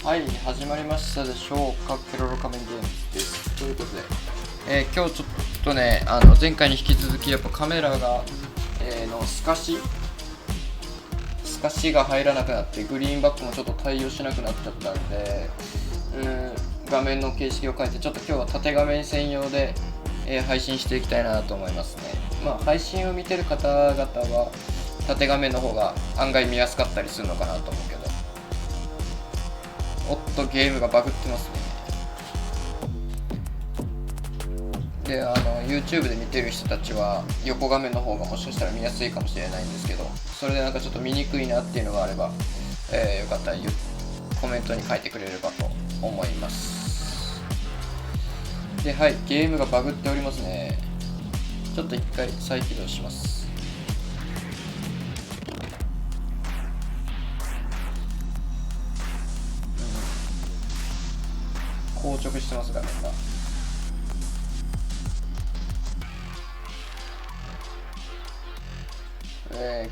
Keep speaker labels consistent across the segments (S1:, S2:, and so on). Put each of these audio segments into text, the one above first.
S1: はい、始まりましたでしょうか。ケロロ仮面ゲームです。ということで、今日ちょっとね、前回に引き続きやっぱカメラが、の透かしが入らなくなって、グリーンバックもちょっと対応しなくなっちゃったんで、画面の形式を変えて、ちょっと今日は縦画面専用で、配信していきたいなと思いますね。配信を見てる方々は縦画面の方が案外見やすかったりするのかなと思うけど、おっとゲームがバグってますね。でYouTube で見てる人たちは横画面の方がもしかしたら見やすいかもしれないんですけど、それでなんかちょっと見にくいなっていうのがあれば、よかったらコメントに書いてくれればと思います。で、はい、ゲームがバグっておりますね。ちょっと一回再起動します。硬直してます画面が。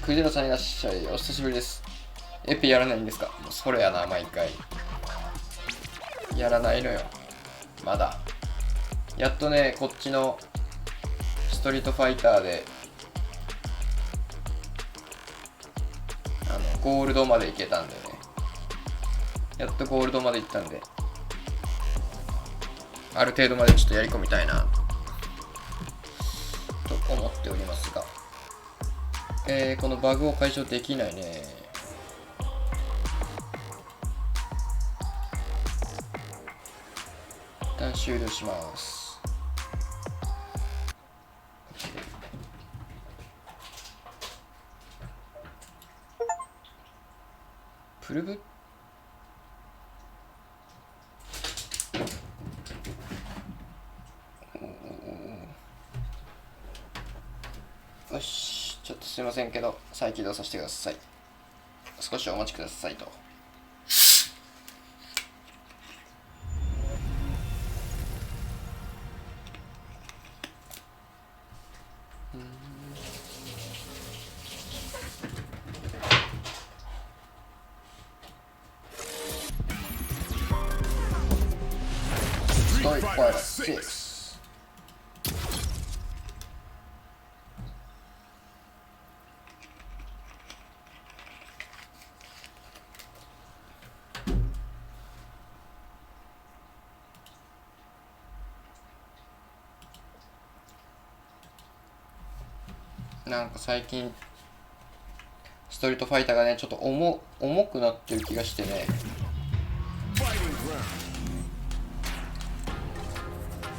S1: クジラさんいらっしゃい、お久しぶりです。エピやらないんですか。もうそれやな、毎回やらないのよ。まだやっとね、こっちのストリートファイターでゴールドまで行けたんでね、やっとゴールドまで行ったんで、ある程度までちょっとやり込みたいなと思っておりますが、このバグを解消できないね。一旦終了します。プルブよし、ちょっとすいませんけど再起動させてください。少しお待ちくださいと。ストリートファイター6。なんか最近ストリートファイターがね、ちょっと重くなってる気がしてね。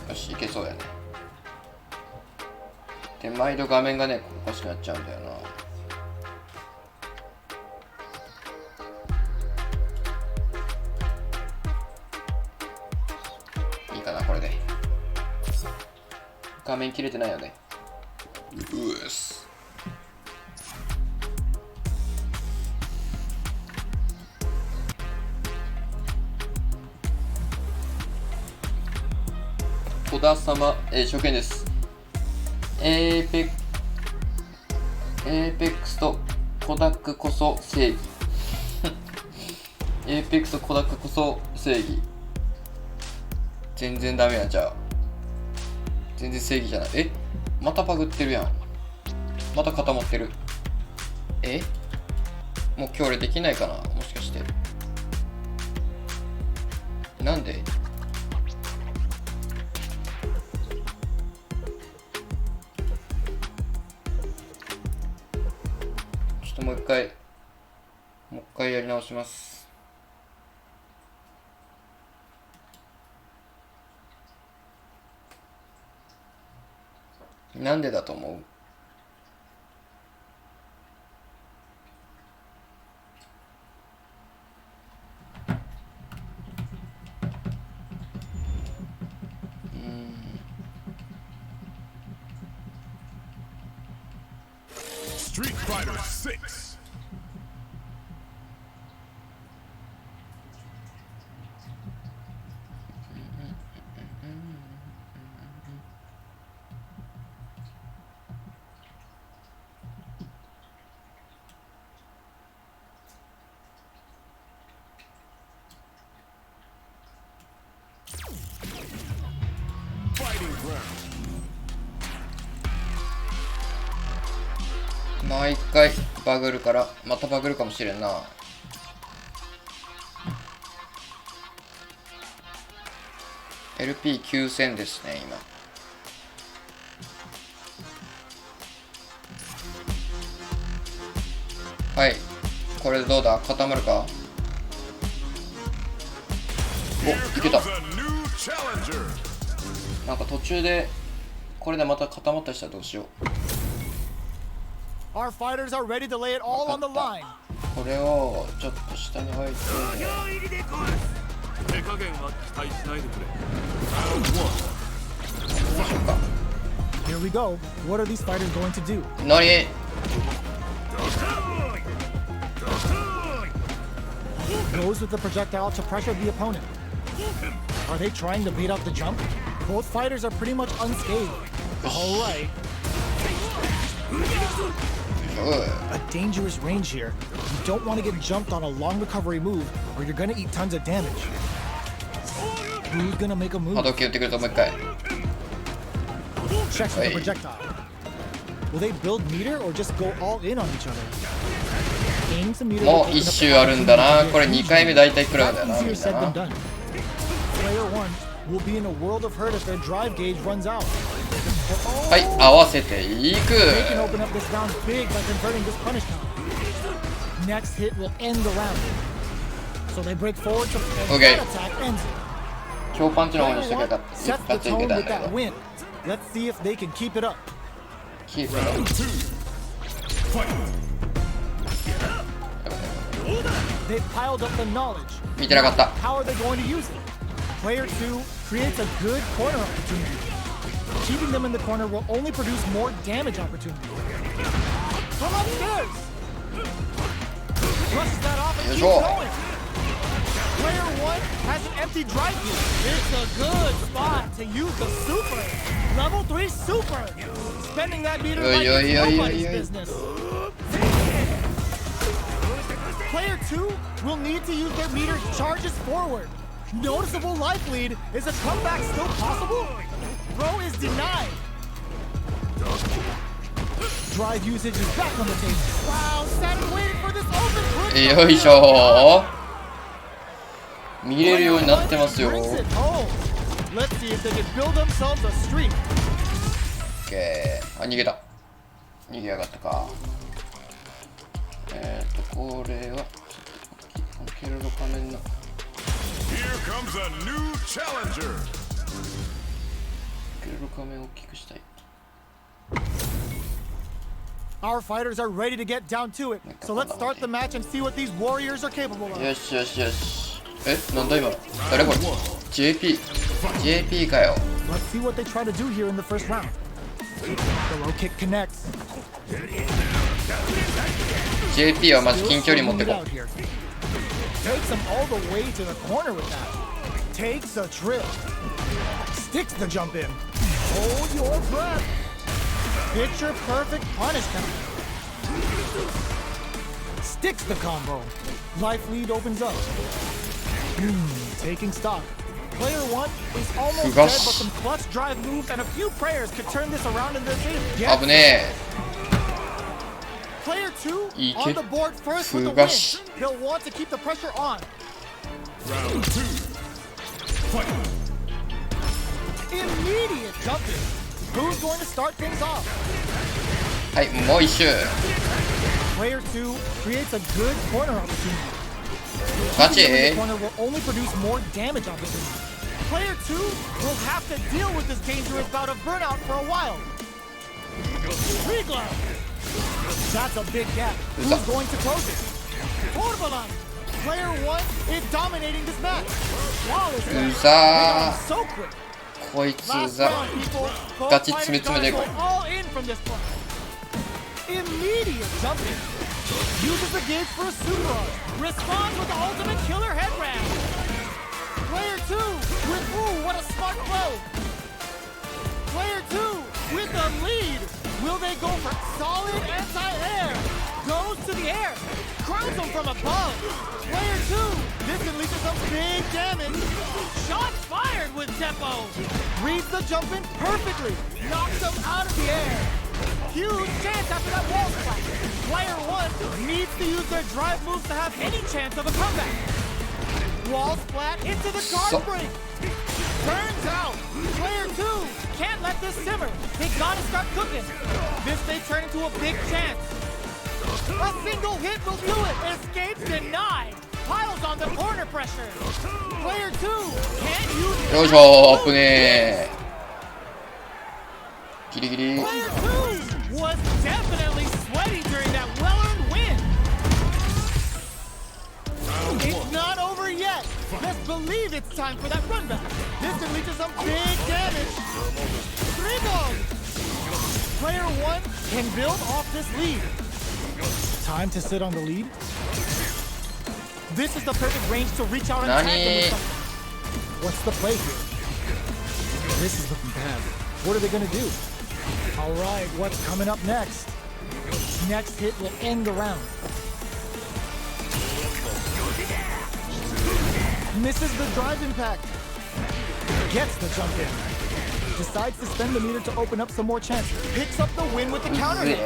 S1: よし、いけそうやね。で、毎度画面がねおかしくなっちゃうんだよな。いいかな、これで。画面切れてないよね。うっす。戸田様、初見です。エーペックスとコダックこそ正義。エーペックスとコダックこそ正義。全然ダメやんちゃう。全然正義じゃない。またバグってるやん。また固まってる。もう今日俺できないかな、もしかして。なんで？ちょっともう一回やり直します。なんでだと思う？Street
S2: Fighter 6.
S1: よ毎回バグるからまたバグるかもしれんな。LP9000 ですね今。はい、これでどうだ、固まるか。お、いけた。なんか途中でこれでまた固まったりしたらどうしよう。
S3: Our fighters are ready to lay it all on the line.
S1: これをちょっと下に置いて、
S2: 手加減は期待しないでくれ。
S1: どうしようか。
S3: Here we go. What are these fighters going to do?
S1: 何？
S3: Goes with the projectile to pressure the opponent. Are they trying to bait out the jump? Both fighters are pretty much unscathed. All right. A dangerous range here. You don't want to get jumped on a long recovery move, or you're gonna eat tons of damage. Who's gonna make a
S1: 波
S3: move?
S1: 動拳打ってくるともう一回。
S3: Checks with the projectile. Will they build meter or just go all in on each other? Aim some meter.
S1: もう一周あるんだな。これ2回目だいたい食らうんだよな。みん
S3: Easier
S1: な
S3: said
S1: な。
S3: than done. Player one will be in a world of hurt if their drive gauge runs out.
S1: はい、合わせていく。
S3: They can open up this round big by converting this punish count. Next hit will end the round. So they break forward to and
S1: Okay.
S3: that attack ends it.
S1: 強パンチの方にしと
S3: Player
S1: けば
S3: one
S1: よかった。
S3: sets
S1: 一
S3: the
S1: 発い
S3: tone
S1: けたん
S3: with
S1: だけ
S3: that
S1: ど。
S3: win. Let's see if they can keep it up.
S1: キープ。
S3: They've piled up the knowledge.
S1: 見てなかった。
S3: How are they going to use it? Player 2 creates a good corner opportunity. Keeping them in the corner will only produce more damage opportunity. From upstairs! Brushes that off and keeps going. Player 1 has an empty drive gear. It's a good spot to use the super. Level 3 super. Spending that meter like it's nobody's business. Player 2 will need to use their meter charges forward. Noticeable life lead. Is a comeback still possible? Throw is denied. Drive usage is back on the table. Wow, sat and waited for this open.
S1: よいしょ。見れるようになってますよ。
S3: Brings it home. Let's see if they can build themselves a streak.
S1: オッケー。あ、逃げた。逃げやがったか。これはケロロ仮面の。
S2: Here comes a new challenger.
S1: ケロロ仮面を大きくしたい。
S3: Our fighters are ready to get down to it. So let's start the match and see what these warriors are capable of.
S1: よしよしよし。え、なんだ今の。誰これ。 JP かよ。
S3: Let's see what they try to do here in the first round. The low kick connects.
S1: JP はマジ近距離持ってこ
S3: Out here. Takes them all the way to the corner with that. Takes a trip. Sticks the jump in. Hold your breath. Picture perfect punish count. Sticks the combo. Life lead opens up. Taking stock. Player 1 is almost dead, but some clutch drive moves and a few prayers could turn this around in their favor.
S1: 危ね
S3: Player 2
S1: いけ
S3: on the board first with the
S1: ふが
S3: win.
S1: し
S3: He'll want to keep the pressure on.
S2: Round 2. Fight.
S3: Immediate jumping. Who's going to start things off?
S1: はい、もう一周。
S3: Player 2 creates a good corner opportunity.
S1: ガチ
S3: Keeping them in the corner will only produce more damage opportunity. Player 2 will have to deal with this dangerous bout of burnout for a while. Tree glove. That's a big gap. Who's going to close it? Orbalan. Player 1 is dominating this match. Flawless.
S1: うざ
S3: So quick.
S1: ー。こいつ
S3: Last
S1: うざ
S3: round, people.
S1: ガチ詰め詰めでいこ
S3: Go all in from this point. Immediate jumping. Uses the gauge for a super arc. Responds with the ultimate killer headram. Player 2 with, ooh, what a smart throw. Player 2 with the lead. Will they go for solid anti-air? Goes to the air. Crowns him from above. Player 2. This can lead to some big damage. Shots fired with tempo. Reads the jump in perfectly. Knocks him out of the air. Huge chance after that wall splash. Player 1 needs to use their drive moves to have any chance of a comeback. Wall splat into the guard break. Turns out, player 2 can't let this simmer. They gotta start cooking. This may turn into a big chance. A single hit will do it. Escape denied. Piles on the corner pressure. Player 2 can't use it.
S1: よいしょ、危ねえ。ギリギリ。
S3: Player 2 was definitely sweaty during that well-earned win. It's not over yet. Let's believe it's time for that run back. This can lead to some big damage. 3 balls. Player 1 can build off this lead. Time to sit on the lead. This is the perfect range to reach out and tag them with something. What's the play here? This is looking bad. What are they going to do? All right, what's coming up next? Next hit will end the round. Misses the drive impact. Gets the jump in. Decides to spend the meter to open up some more chance. Picks up the win with the counter hit.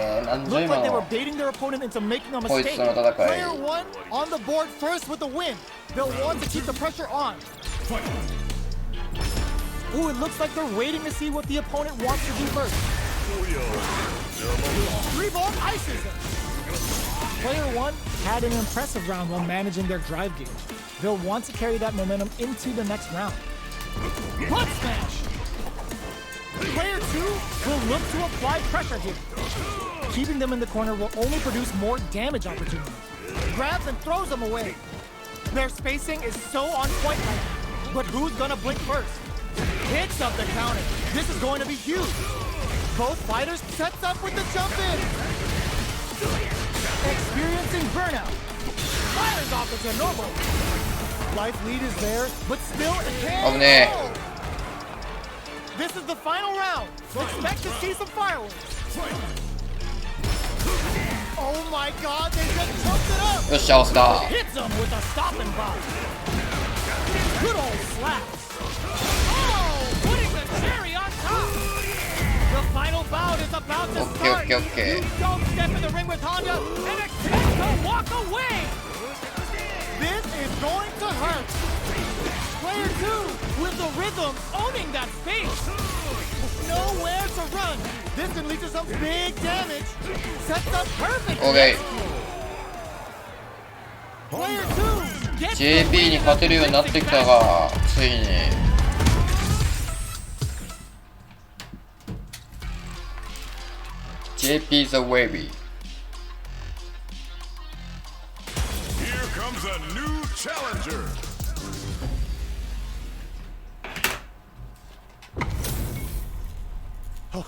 S3: Looked like they were baiting their opponent into making a mistake. Player 1 on the board first with the win. They'll want to keep the pressure on. Ooh, it looks like they're waiting to see what the opponent wants to do first. 3-ball ices them. Player 1 had an impressive round while managing their drive gauge. They'll want to carry that momentum into the next round. Butt smash! Player 2 will look to apply pressure here. Keeping them in the corner will only produce more damage opportunities. Grabs and throws them away. Their spacing is so on point right now. But who's gonna blink first? Hits up the counter. This is going to be huge. Both fighters sets up with the jump in. Experiencing burnout. Fires off into normal. Life lead is there, but still it can't hold. This is the final round. So expect to see some fireworks. Oh my god, they just jumped it up.
S1: よっしゃ、押せた。
S3: Hits them with a stop and pop. Good old slaps. Oh, putting the cherry on top. The final bout is about to start.
S1: Okay.
S3: You don't step in the ring with Honda and expect to walk away. This is going to hurt. Player 2 with the rhythm owning that space. Nowhere to run. This can lead to some big damage. Sets up perfect.
S1: Okay.
S3: Player 2 gets
S1: JP に勝てるようになってきたが、ついに。JP the wavy.
S2: Here comes a new challenger.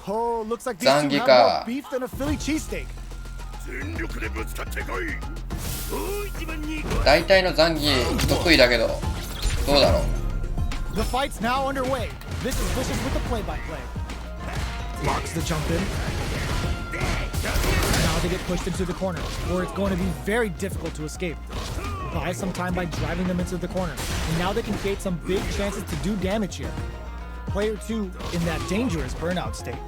S3: Oh, looks like these two have more beef than a Philly cheesesteak.
S1: 大体の残儀得意だけど、どうだろう。
S3: The fight's now underway. This is Vicious with the play-by-play. Locks the jump in. Now they get pushed into the corner, where it's going to be very difficult to escape. Buy some time by driving them into the corner, and now they can create some big chances to do damage here. Player 2 in that dangerous burnout state.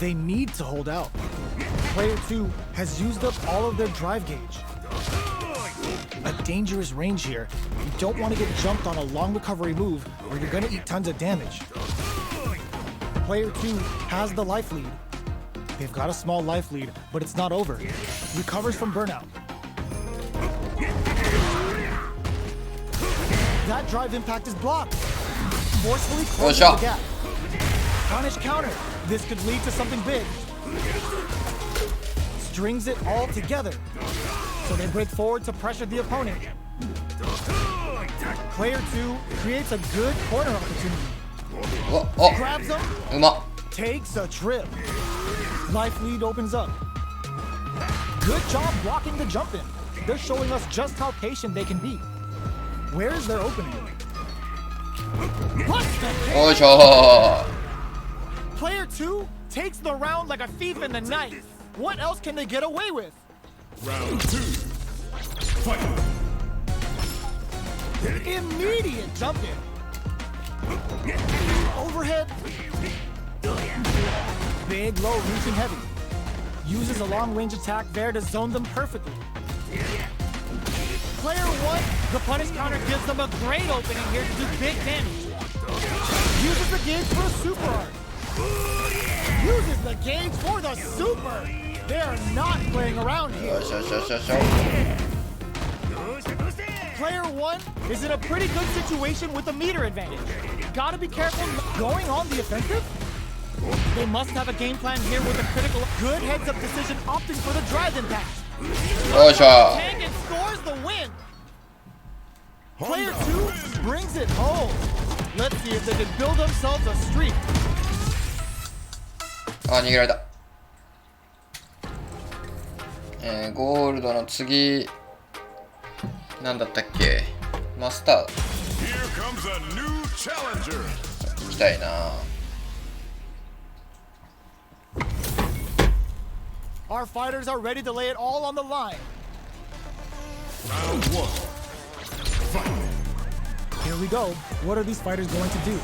S3: They need to hold out. Player 2 has used up all of their drive gauge. A dangerous range here. You don't want to get jumped on a long recovery move or you're going to eat tons of damage. Player 2 has the life lead. They've got a small life lead, but it's not over. Recovers from burnout. That drive impact is blocked. Forcefully closes the gap. Punish counter. This could lead to something big. Strings it all together. So they break forward to pressure the opponent. Player 2 creates a good corner opportunity. Grabs him. Takes a trip. Life lead opens up. Good job blocking the jump in. They're showing us just how patient they can be. Where is their opening? Player 2 takes the round like a thief in the night. What else can they get away with?
S2: Round 2. Fight.
S3: Immediate jump in. Overhead. Big low reaching heavy. Uses a long-range attack there to zone them perfectly. Player 1, the punish counter gives them a great opening here to do big damage. Uses the gauge for a super art. Uses the gauge for the super. They are not playing around here. Player 1 is in a pretty good situation with a meter advantage. Gotta be careful going on the offensive. They must have a game plan here with a critical good heads-up decision opting for the drive impact. Tank and scores the win. Player 2 brings it home. Let's see if they can build themselves a streak.
S1: あ、逃げられた。ゴールドの次なんだったっけ？マスター。行きたいな。
S3: Our fighters are ready to lay it all on the line.
S2: Round 1. Fight.
S3: Here we go. What are these fighters going to do?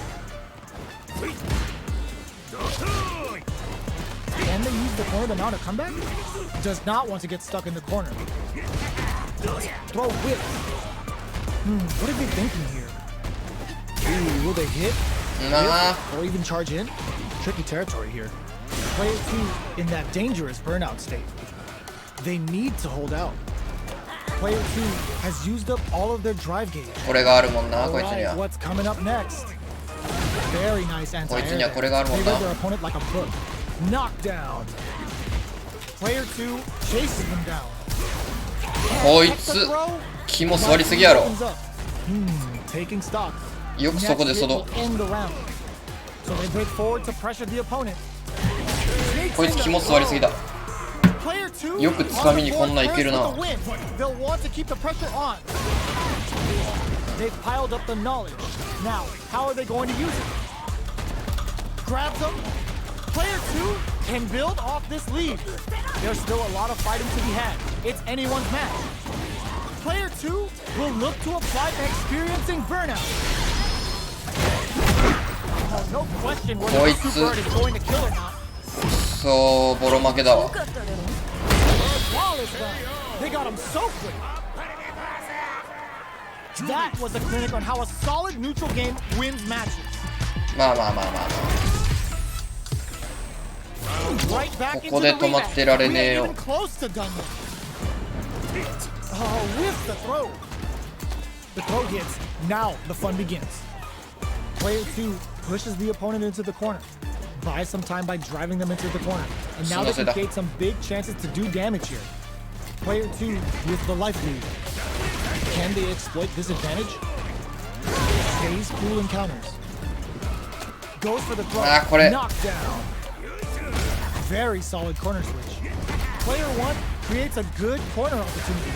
S3: Can they use the corner to mount a comeback? Does not want to get stuck in the corner. Throw whip. What are they thinking here? Ooh, will they hit? Or even charge in? Tricky territory here. Player 2 in that dangerous burnout state. They need to hold out. Player 2 has used up all of their drive gauge. Alright, what's coming up next? Very nice anti-air. They read their opponent like a book. Knockdown. Player 2 chases them down.
S1: こいつ気も座りすぎやろ。
S3: Taking stock.
S1: よくそこでその
S3: So they break forward to pressure the opponent.
S1: こいつ気も座りすぎだ。よくつかみにこんないけるな。
S3: They'll want to keep the pressure on. They've piled up the knowledge. Now, how are they going to use it? Grabs them. Player 2 can build off this lead. There's still a lot of fighting to be had. It's anyone's match. Player 2 will look to apply experiencing burnout. Oh, no question whether the super art is going to kill or not.
S1: そうボロ負けだわ。
S3: They got him so quick. That was a clinic on how a solid neutral game wins matches.
S1: まあまあまあまあまあ。
S3: Right back
S1: ここで止まってられねえよ。
S3: close to done. Oh, with the throw. The throw hits. Now the fun begins. Player 2 pushes the opponent into the corner. Buys some time by driving them into the corner. And now they can create some big chances to do damage here. Player 2 with the life lead. Can they exploit this advantage? Stays cool in counters. Goes for the throw. Knockdown. Very solid corner switch. Player 1 creates a good corner opportunity.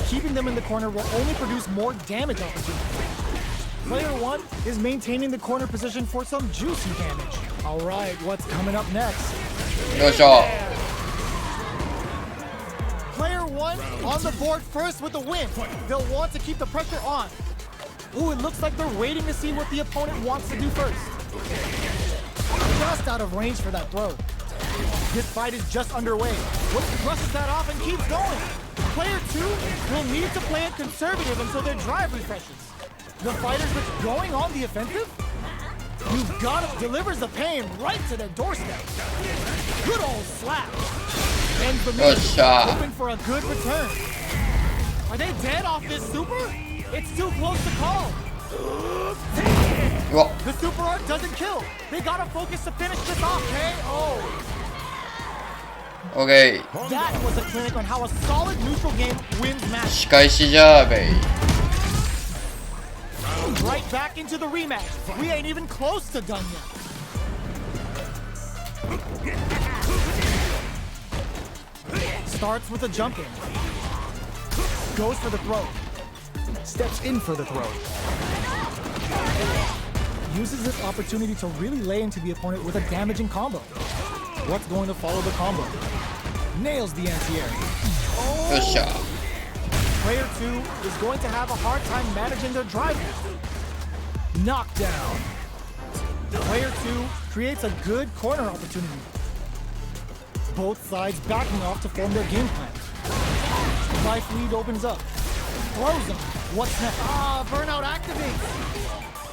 S3: Keeping them in the corner will only produce more damage opportunities. Player 1 is maintaining the corner position for some juicy damage. Alright, what's coming up next? Player 1 on the board first with the win. They'll want to keep the pressure on. Ooh, it looks like they're waiting to see what the opponent wants to do first. Just out of range for that throw. This fight is just underway. What brushes that off and keeps going? Player 2 will need to play it conservative until their drive refreshes. The fighters that's going on the offensive? You've got it. Delivers the pain right to their doorstep. Good old slap. And for me, hoping for a good return. Are they dead off this super? It's too close to call. The super art doesn't kill. They gotta focus to finish this off, KO.
S1: Okay.
S3: That was a clinic on how a solid neutral game wins matches.
S1: 仕返しじゃーべい。
S3: Right back into the rematch. We ain't even close to done yet. Starts with a jump in. Goes for the throw. Steps in for the throw. Uses this opportunity to really lay into the opponent with a damaging combo. What's going to follow the combo? Nails the anti-air. Oh. Player 2 is going to have a hard time managing their drive now. Knockdown. Player 2 creates a good corner opportunity. Both sides backing off to form their game plan. Life lead opens up. Throws them. What's next? Burnout activates.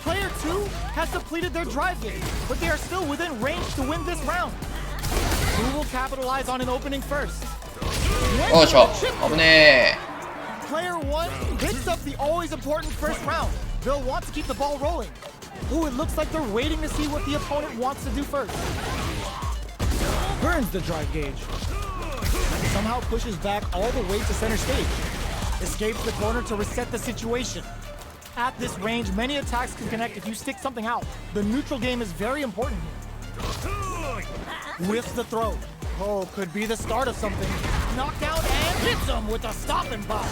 S3: Player 2 has depleted their drive gauge, but they are still within range to win this round. Who will capitalize on an opening first?
S1: よいしょ、危ね
S3: Player 1 picks up the always important first round. They'll want to keep the ball rolling. Ooh, it looks like they're waiting to see what the opponent wants to do first. Burns the drive gauge. Somehow pushes back all the way to center stage. Escapes the corner to reset the situation. At this range, many attacks can connect if you stick something out. The neutral game is very important here. Whiffs the throw. Oh, could be the start of something. Knockdown and hits him with a stop and pop.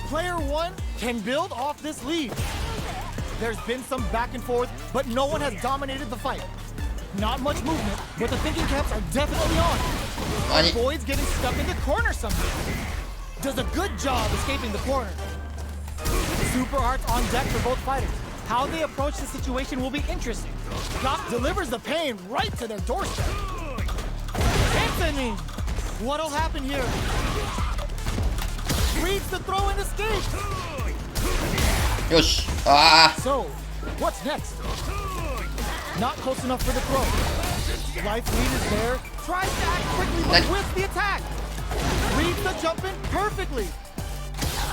S3: Player 1 can build off this lead. There's been some back and forth, but no one has dominated the fight. Not much movement, but the thinking caps are definitely on.
S1: Money.
S3: Avoids getting stuck in the corner somehow. Does a good job escaping the corner. Super arts on deck for both fighters. How they approach the situation will be interesting. Doc delivers the pain right to their doorstep. Anthony! What'll happen here? Reads the throw and escapes.
S1: よし、あ
S3: So, what's next? Not close enough for the throw. Life lead is there. Tries to act quickly, but whiffs the attack. Reads the jump in perfectly.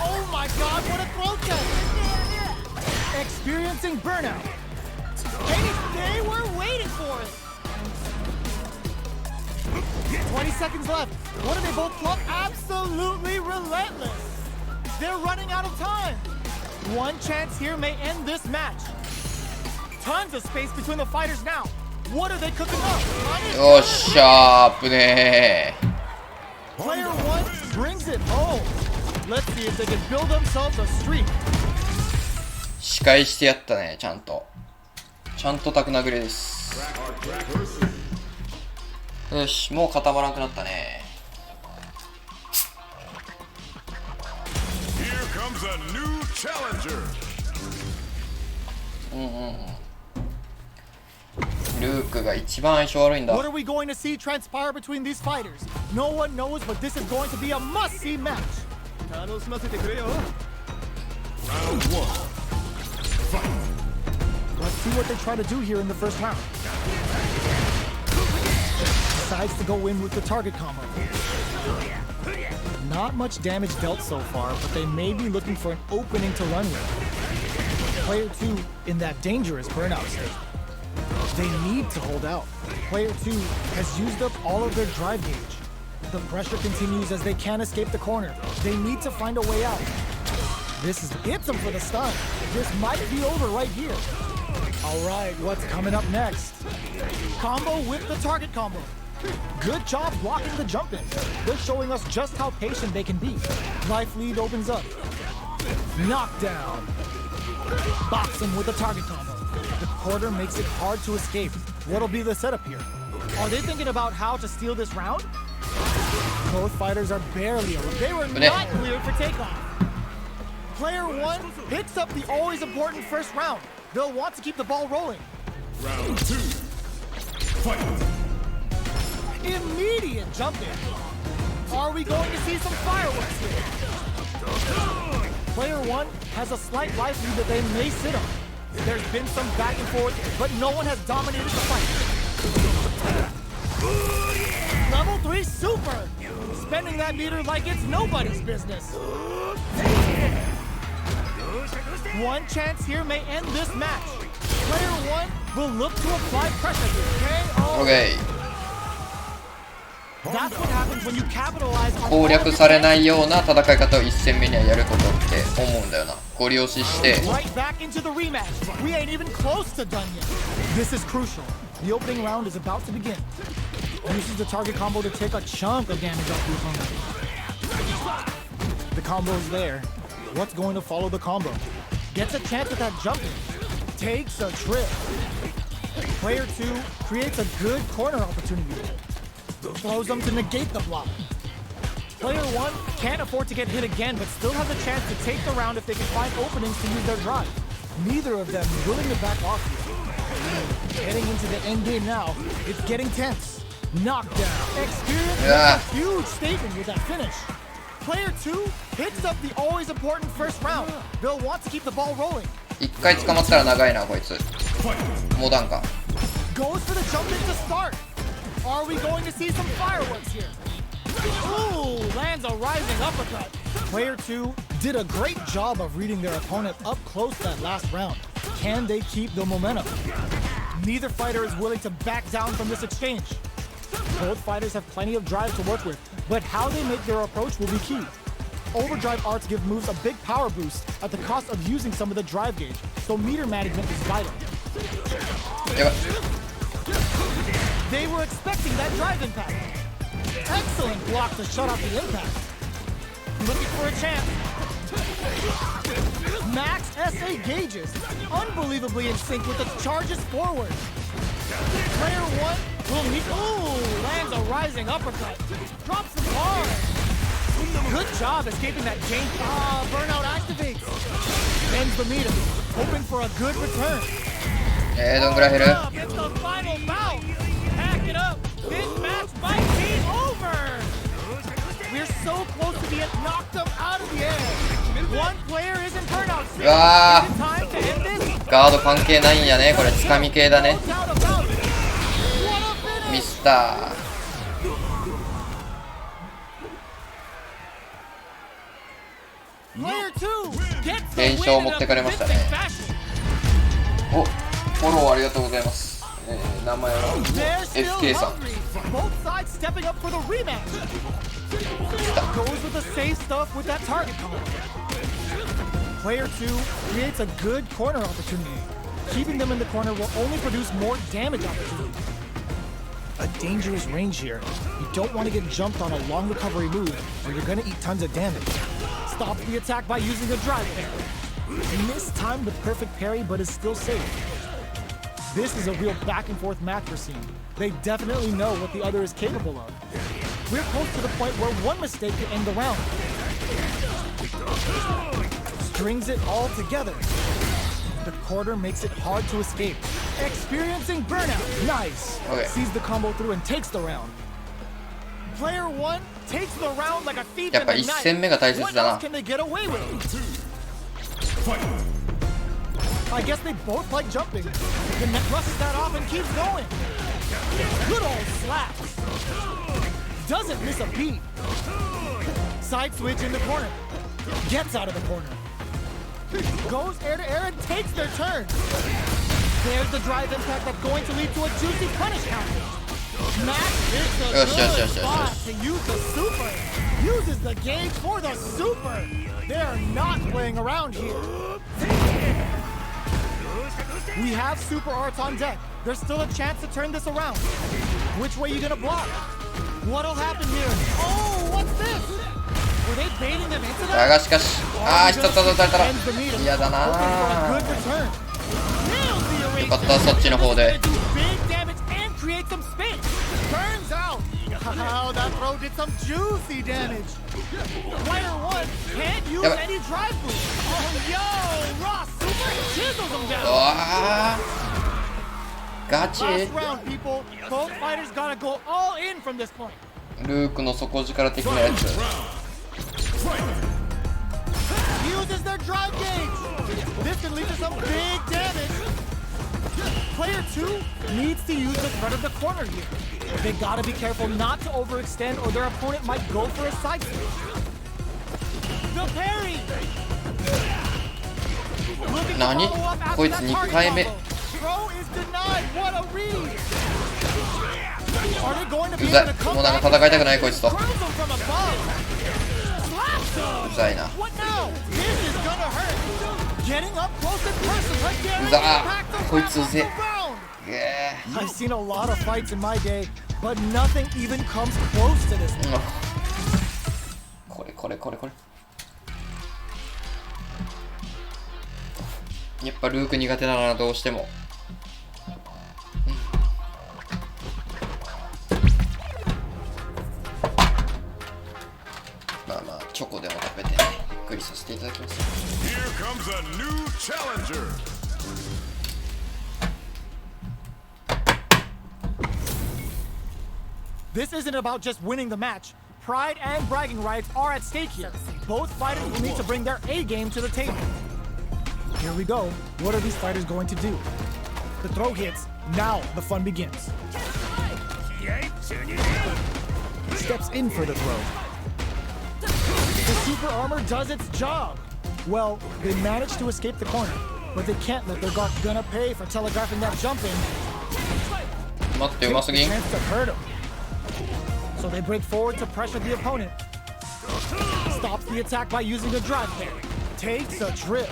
S3: Oh my god, what a throw test! Experiencing burnout. They were waiting for it. 20 seconds left. What do they both plug? Absolutely relentless. They're running out of time. One chance here may end this match. Tons of space between the fighters now. What are they cooking up?
S1: よっしゃー、危ね
S3: Player 1 brings it home. Let's see if they can build themselves a streak.
S1: 仕返してやったね、ちゃんとタク殴りです。よし、もう固まらなくなったね。
S2: Here comes a new challenger.
S1: ルークが一番相性悪いんだ。
S3: What are we going to see transpire between these fighters? No one knows, but this is going to be a must-see match.
S2: Round 1.
S3: Let's see what they try to do here in the first round. Decides to go in with the target combo. Not much damage dealt so far, but they may be looking for an opening to run with. Player 2 in that dangerous burnout state. They need to hold out. Player 2 has used up all of their drive gauge. The pressure continues as they can't escape the corner. They need to find a way out. This is hits them for the stun. This might be over right here. All right, what's coming up next? Combo with the target combo. Good job blocking the jump in. They're showing us just how patient they can be. Life lead opens up. Knockdown. Box him with the target combo. The quarter makes it hard to escape. What'll be the setup here? Are they thinking about how to steal this round? Both fighters are barely over. They were not cleared for takeoff. Player 1 picks up the always important first round. They'll want to keep the ball rolling.
S2: Round 2. Fight.
S3: Immediate jump in. Are we going to see some fireworks here? Player 1 has a slight life lead that they may sit on. There's been some back and forth, but no one has dominated the fight. Level 3 super! Spending that meter like it's nobody's business. One chance here may end this match. Player 1 will look to apply pressure here.
S1: Okay.
S3: That's what happens when you capitalize on
S1: 攻略されないような戦い方を1戦目にはやることって思うんだよな。ご利用しして
S3: right back into the rematch. We ain't even close to done yet. This is crucial. The opening round is about to begin. Uses the target combo to take a chunk of damage off the opponent. The combo's there. What's going to follow the combo? Gets a chance at that jump in. Takes a trip. Player 2 creates a good corner opportunity. Throws them to negate the block. Player 1 can't afford to get hit again, but still has a chance to take the round if they can find openings to use their drive. Neither of them willing to back off here. Heading into the end game now, it's getting tense. Knockdown. Experience
S1: Yeah.
S3: makes a huge statement with that finish. Player 2 picks up the always important first round. They'll want to keep the ball rolling.
S1: 一回捕まったら長いなこいつ。モダンか。
S3: Goes for the jump in to start. Are we going to see some fireworks here? Ooh, lands a rising uppercut. Player 2 did a great job of reading their opponent up close that last round. Can they keep the momentum? Neither fighter is willing to back down from this exchange. Both fighters have plenty of drive to work with, but how they make their approach will be key. Overdrive arts give moves a big power boost at the cost of using some of the drive gauge, so meter management is vital.
S1: やばい。
S3: They were expecting that drive impact. Excellent block to shut off the impact. Looking for a chance. Max SA gauges, unbelievably in sync with the charges forward. Player 1 will need. Ooh, lands a rising uppercut. Drops the bar. Good job escaping that chain. Burnout activates. Ends the meter, hoping for a good return.
S1: どんぐらい減る？
S3: It's the final bout. Pack it up. This match might be over. We're so close to being knocked them out of the air. One player is in burnout. Is it time to end this?
S1: ガード関係ないんやね。これつかみ系だね。
S3: No doubt about it. What a finish.
S1: ミスター。
S3: Player 2 gets the
S1: 連勝
S3: win
S1: 持
S3: in
S1: ってかれましたね。
S3: convincing fashion.
S1: お、フォローありがとうございます。名前は
S3: They're still
S1: FK さん。
S3: hungry. Both sides stepping up for the rematch. Goes with the safe stuff with that target combo. Player 2 creates a good corner opportunity. Keeping them in the corner will only produce more damage opportunity. A dangerous range here. You don't want to get jumped on a long recovery move or you're going to eat tons of damage. Stops the attack by using a drive parry. Mistimed the perfect parry but is still safe. This is a real back and forth match we're seeing. They definitely know what the other is capable of. We're close to the point where one mistake could end the round. Strings it all together. The quarter makes it hard to escape. Experiencing burnout. Nice.
S1: Okay.
S3: Sees the combo through and takes the round. Player 1 takes the round like a thief
S1: やっ
S3: in
S1: ぱ
S3: the
S1: 一
S3: night.
S1: 戦目が大切
S3: What
S1: だ
S3: else
S1: な。
S3: can they get away with? I guess they both like jumping. The net brushes that off and keeps going. Good old slaps. Doesn't miss a beat. Side switch in the corner. Gets out of the corner. Goes air to air and takes their turn. There's the drive impact that's going to lead to a juicy punish counter. Max hits a good spot to use the super. Uses the gauge for the super. They're not playing around here. We have super arts on deck. There's still a chance to turn this around. Which way you gonna block? What'll happen here? Oh, what's this? Were they baiting them into
S1: だ
S3: that?
S1: がしかし、一つ当たったら
S3: Ends the meter,
S1: 嫌だ
S3: hoping for a
S1: な
S3: good return. Nails the erase.
S1: よかったそっちの方で。
S3: Do big damage and create some space. Turns out, wow, that throw did some juicy damage. Player 1 can't use
S1: Yep.
S3: any drive boost. Oh, yo, Ross super chisels him
S1: う
S3: down.
S1: わーガチ。
S3: Last round, people. Both fighters gotta go all in from this point.
S1: ルークの底力的なやつ。
S3: Uses their drive gauge. This can lead to some big damage. Player 2 needs to use the threat of the corner here. They gotta be careful not to overextend or their opponent might go for a side switch. The parry. Looking to
S1: 何
S3: follow up after
S1: こいつ
S3: that
S1: 2
S3: target
S1: 回目。
S3: combo. Throw is denied. What a read. Are they going to be
S1: うざ
S3: able
S1: い。
S3: to come
S1: もうなん
S3: back?
S1: か戦いたくないこいつと。
S3: Throws them from above. Slaps him.
S1: うざいな。
S3: What now? This is gonna hurt. Getting up close and personal.
S1: うざこいつうぜえ。
S3: I've seen a lot of fights in my day, but nothing even comes close to this one.
S1: これこれこれこれ。やっぱルーク苦手だなどうしても。まあまあチョコでも食べてねゆっくりさせていただきます。
S2: Here comes a new challenger.
S3: This isn't about just winning the match. Pride and bragging rights are at stake here. Both fighters will need to bring their A game to the table. Here we go. What are these fighters going to do? The throw hits. Now the fun begins. Steps in for the throw. The super armor does its job. Well, they managed to escape the corner, but they can't let their guard gonna pay for telegraphing that jump in.
S1: 待って、うますぎん。
S3: Chance to hurt him. So they break forward to pressure the opponent. Stops the attack by using a drive parry. Takes a trip.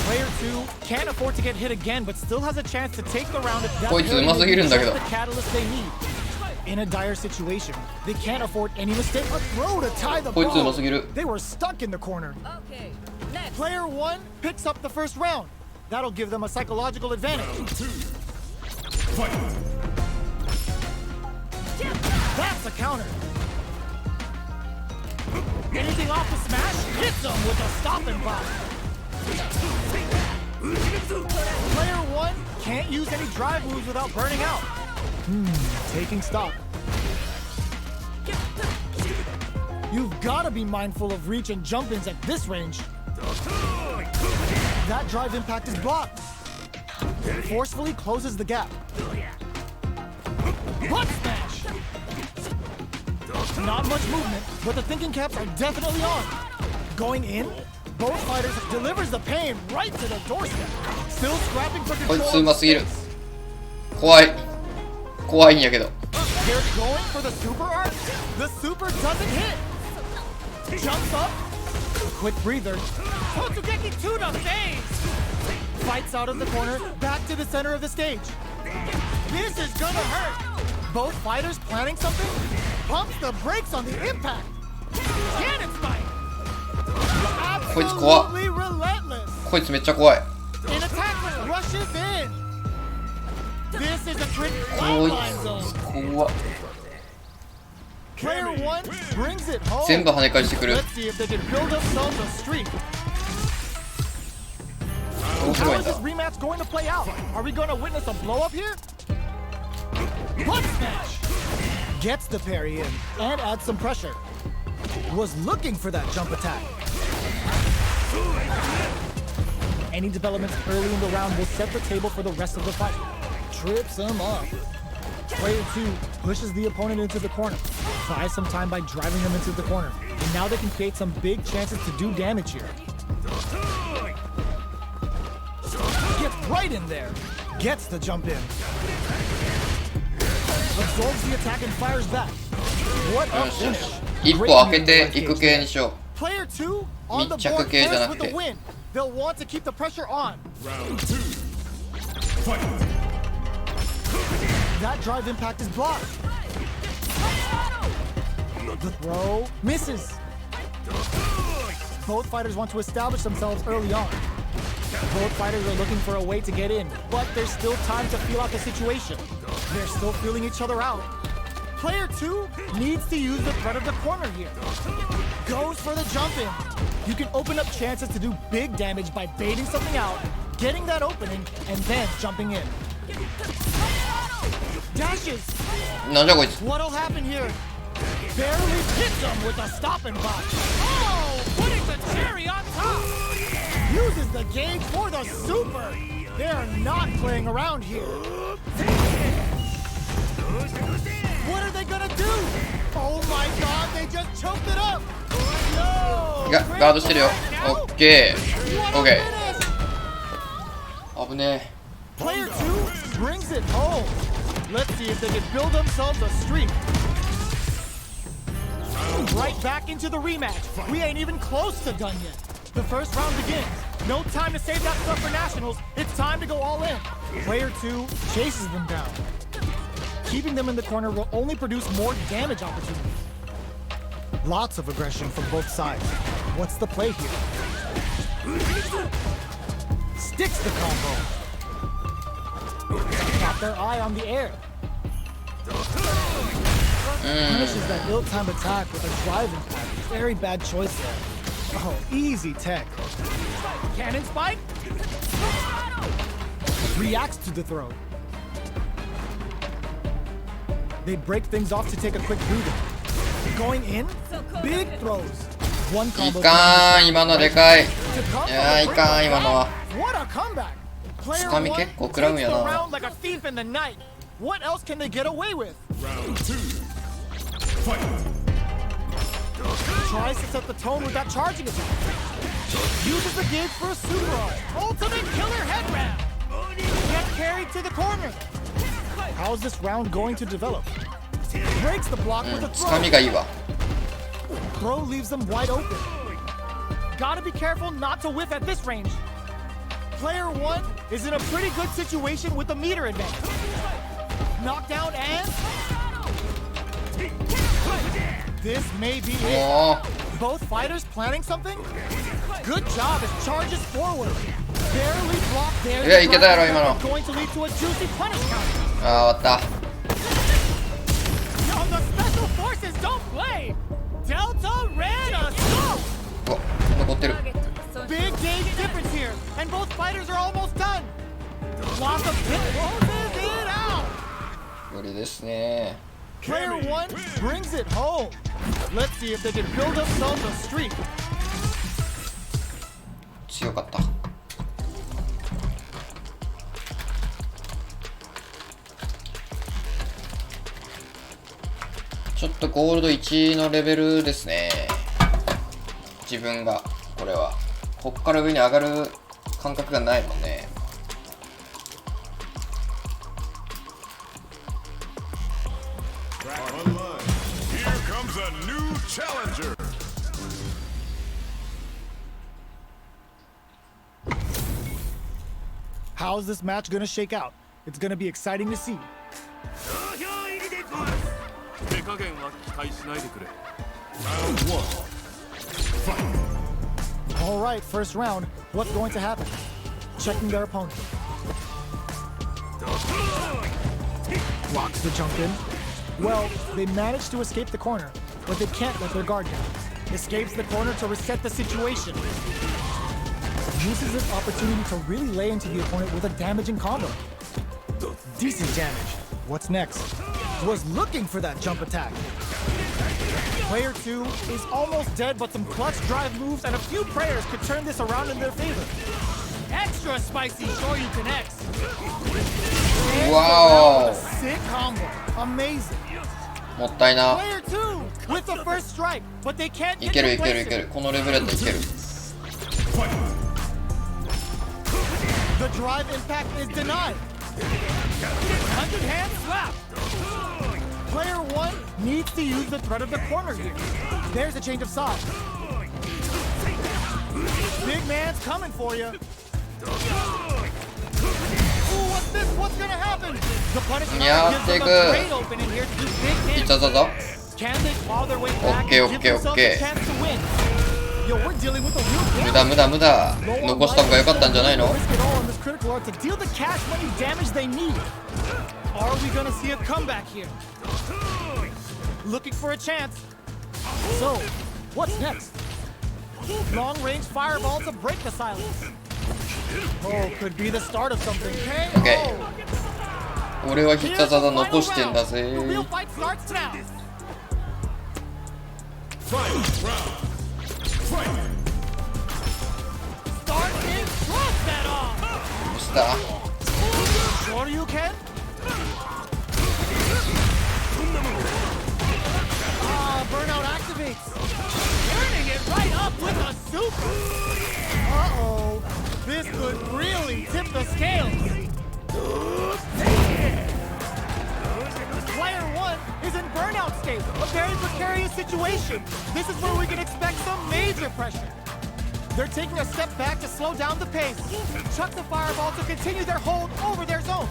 S3: Player 2 can't afford to get hit again, but still has a chance to take the round if that
S1: こいつうますぎるんだけど。
S3: the catalyst they need. In a dire situation, they can't afford any mistake. A throw to tie the
S1: こいつうま
S3: ball.
S1: すぎる。
S3: They were stuck in the corner.
S4: Okay, next.
S3: Player 1 picks up the first round. That'll give them a psychological advantage. That's a counter. Anything off the smash hits them with a stop and block. Player 1 can't use any drive moves without burning out. Taking stock. You've got to be mindful of reach and jump-ins at this range. That drive impact is blocked. Forcefully closes the gap. Butt smash! Not much movement, but the thinking caps are definitely on. Going in, both fighters delivers the pain right to the doorstep. Still scrapping for
S1: こい
S3: control.
S1: つうますぎる。怖い。怖いんやけど。
S3: They're going for the super art. The super doesn't hit. Jumps up. Quick breather. Totsugeki to the face. Fights out of the corner, back to the center of the stage. This is gonna hurt. Both fighters planning something. Pumps the brakes on the impact. Cannon spike.
S1: こいつ怖っ。
S3: Absolutely relentless.
S1: こいつめっちゃ怖い。
S3: An attack rushes in. This is a trick
S1: こい
S3: flatline zone.
S1: つ怖っ。
S3: Player 1 brings it home.
S1: 全部跳ね返してくる。
S3: Let's see if they can build themselves a streak.
S1: 面白
S3: How
S1: いん
S3: is
S1: だ
S3: this。rematch going to play out? Are we going to witness a blow up here? Butt smash. Gets the parry in and adds some pressure. Was looking for that jump attack. Any developments early in the round will set the table for the rest of the fight. Trips him up. Player 2 pushes the opponent into the corner. Buys some time by driving them into the corner. And now they can create some big chances to do damage here. Gets right in there. Gets the jump in. Absorbs the attack and fires back. What a
S1: よしよ
S3: finish.
S1: し。一歩開けていく系にしよ
S3: Player 2 on the
S1: 密着
S3: board
S1: 系じゃな
S3: first
S1: く
S3: with
S1: て。
S3: the win. They'll want to keep the pressure on.
S2: Round 2. Fight.
S3: That drive impact is blocked. The throw misses. Both fighters want to establish themselves early on. Both fighters are looking for a way to get in, but there's still time to feel out the situation. They're still feeling each other out. Player 2 needs to use the threat of the corner here. Goes for the jump in. You can open up chances to do big damage by baiting something out, getting that opening, and then jumping in. Dashes.
S1: う。なんじゃこいつ。
S3: What'll happen here? Barely hits him with a stop and block. Oh, putting the cherry on top. Uses the gauge for the super. They're not playing around here. What are they gonna do? Oh my god, they just choked it up. No.
S1: ガードしてるよ。オッケー。
S3: What
S1: オッ
S3: a
S1: ケ
S3: finish.
S1: ー。危ね
S3: Player 2 brings it home. Let's see if they can build themselves a streak. Right back into the rematch. We ain't even close to done yet. The first round begins. No time to save that stuff for nationals. It's time to go all in. Player 2 chases them down. Keeping them in the corner will only produce more damage opportunities. Lots of aggression from both sides. What's the play here? Sticks the combo. Got their eye on the air. Punishes that ill-timed attack with a drive impact. Very bad choice there. Oh, easy tech. Cannon spike. Reacts to the throw. They break things off to take a quick breather. Going in, big throws. One
S1: い
S3: combo.
S1: かん、今のでかい。
S3: To come
S1: いやー、いかん、今のは。
S3: What a comeback! Player
S1: つかみ
S3: one
S1: 結構食らうんや
S3: takes the
S1: な。
S3: round like a thief in the night. What else can they get away with?
S2: Round 2. Fight.
S3: Tries to set the tone with that charging attack. Uses the gauge for a super art. Ultimate killer head round. Gets carried to the corner. How's this round going to develop? Breaks the block with a
S1: つかみ
S3: throw.
S1: がいいわ。
S3: Throw leaves them wide open. Gotta be careful not to whiff at this range. Player one is in a pretty good situation with the meter advantage. Knockdown and... This may be it.
S1: も
S3: Both fighters planning something? Good job as charges forward. Barely blocked there.
S1: いやいけたやろ今の。
S3: Going to lead to a juicy punish counter.
S1: う、あー、終わった。
S3: Yo, the special forces don't play. Delta Red assault.
S1: うわ、残ってる。
S3: Big gauge difference here, and both fighters are almost done. Lots of hit closes it out.
S1: よりですね。
S3: Player one brings it home. Let's see if they can build themselves a streak.
S1: 強かった。ちょっとゴールド1のレベルですね。自分がこれはこっから上に上がる感覚がないもんね。
S2: Online. Here comes a new challenger.
S3: How's this match gonna shake out? It's gonna be exciting to see.
S4: 手加減は期待しないでくれ。
S2: Round 1. Fight.
S3: All right, first round. What's going to happen? Checking their opponent. Blocks the jump in. Well, they managed to escape the corner, but they can't let their guard down. Escapes the corner to reset the situation. Uses this opportunity to really lay into the opponent with a damaging combo. Decent damage. What's next? Was looking for that jump attack. Player two is almost dead, but some clutch drive moves and a few prayers could turn this around in their favor. Extra spicy, sure you can X.
S1: Wow.
S3: With a sick combo. Amazing.
S1: もったいな。
S3: Player two with the first strike, but they can't
S1: い
S3: get
S1: けるい
S3: to
S1: ける
S3: place
S1: いけ
S3: it.
S1: る。このレベルだったらいける。
S3: The drive impact is denied. 100 hand slap. Player one needs to use the threat of the corner here. There's a change of side. Big man's coming for you. Ooh, what's this? What's gonna happen? The punishment
S1: Yeah,
S3: gives them
S1: take
S3: a
S1: a-
S3: great opening here to do big
S1: いっ
S3: damage.
S1: たぞぞ。
S3: Can they claw their way back
S1: Okay,
S3: and give
S1: okay,
S3: themselves
S1: okay.
S3: a chance to win? Yo, we're dealing with a real
S1: 無駄無駄無駄。
S3: No one
S1: 残した方が良かったんじゃないの？
S3: risk it all on this critical art to deal the cash money damage they need. Are we gonna see a comeback here? Looking for a chance. So, what's next? Long range fireball to break the silence. Oh, could be the start of something.
S1: Okay.
S3: KO.
S1: 俺は必
S3: Here's
S1: 殺
S3: the
S1: 技
S3: final
S1: 残してんだ
S3: round.
S1: ぜ。
S3: The real fight starts now.
S2: Final round. Fight.
S3: Start in, drop that off.
S1: どうした？
S3: Sure you can. Burnout activates. Turning it right up with a super. Uh-oh. This could really tip the scales. Player one is in burnout state, a very precarious situation. This is where we can expect some major pressure. They're taking a step back to slow down the pace. Chuck the fireball to continue their hold over their zone.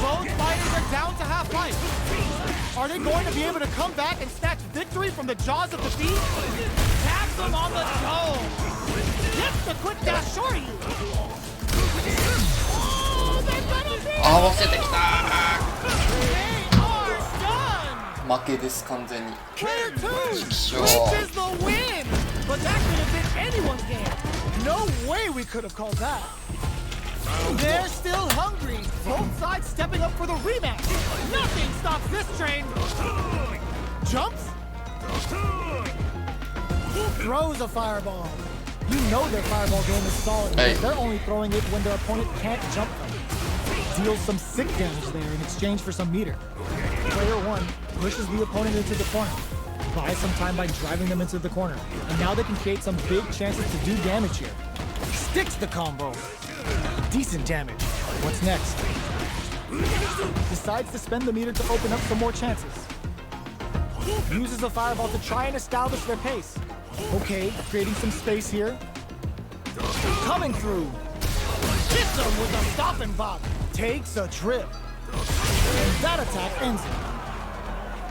S3: Both fighters are down to half life. Are they going to be able to come back and snatch victory from the jaws of defeat? Taps them on the toe. Gets the quick dash short of you. Oh, they're gonna be
S1: 合わせてきた
S3: They are done.
S1: 負けです完全に。
S3: Player two
S1: Sure.
S3: reaches the win. But that could have been anyone's game. No way we could have called that. They're still hungry. Both sides stepping up for the rematch. Nothing stops this train. Jumps. Throws a fireball. You know their fireball game is solid.
S1: Hey.
S3: They're only throwing it when their opponent can't jump them. Deals some sick damage there in exchange for some meter. Player 1 pushes the opponent into the corner. Buys some time by driving them into the corner. And now they can create some big chances to do damage here. Sticks the combo. Decent damage. What's next? Decides to spend the meter to open up some more chances. Uses the fireball to try and establish their pace. Okay, creating some space here. Coming through. Hits him with a stop and bop. Takes a trip. And that attack ends it.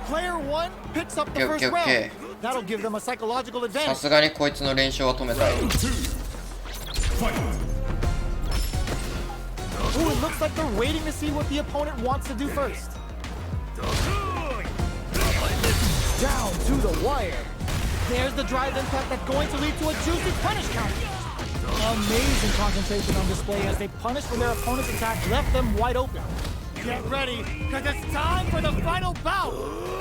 S3: Player 1 picks up the first round. That'll give them a psychological
S1: さ
S3: advantage.
S1: すがにこいつの連勝は止めたい。
S3: Ooh, it looks like they're waiting to see what the opponent wants to do first. Down to the wire. There's the drive impact that's going to lead to a juicy punish counter. Amazing concentration on display as they punish when their opponent's attack left them wide open. Get ready, because it's time for the final bout.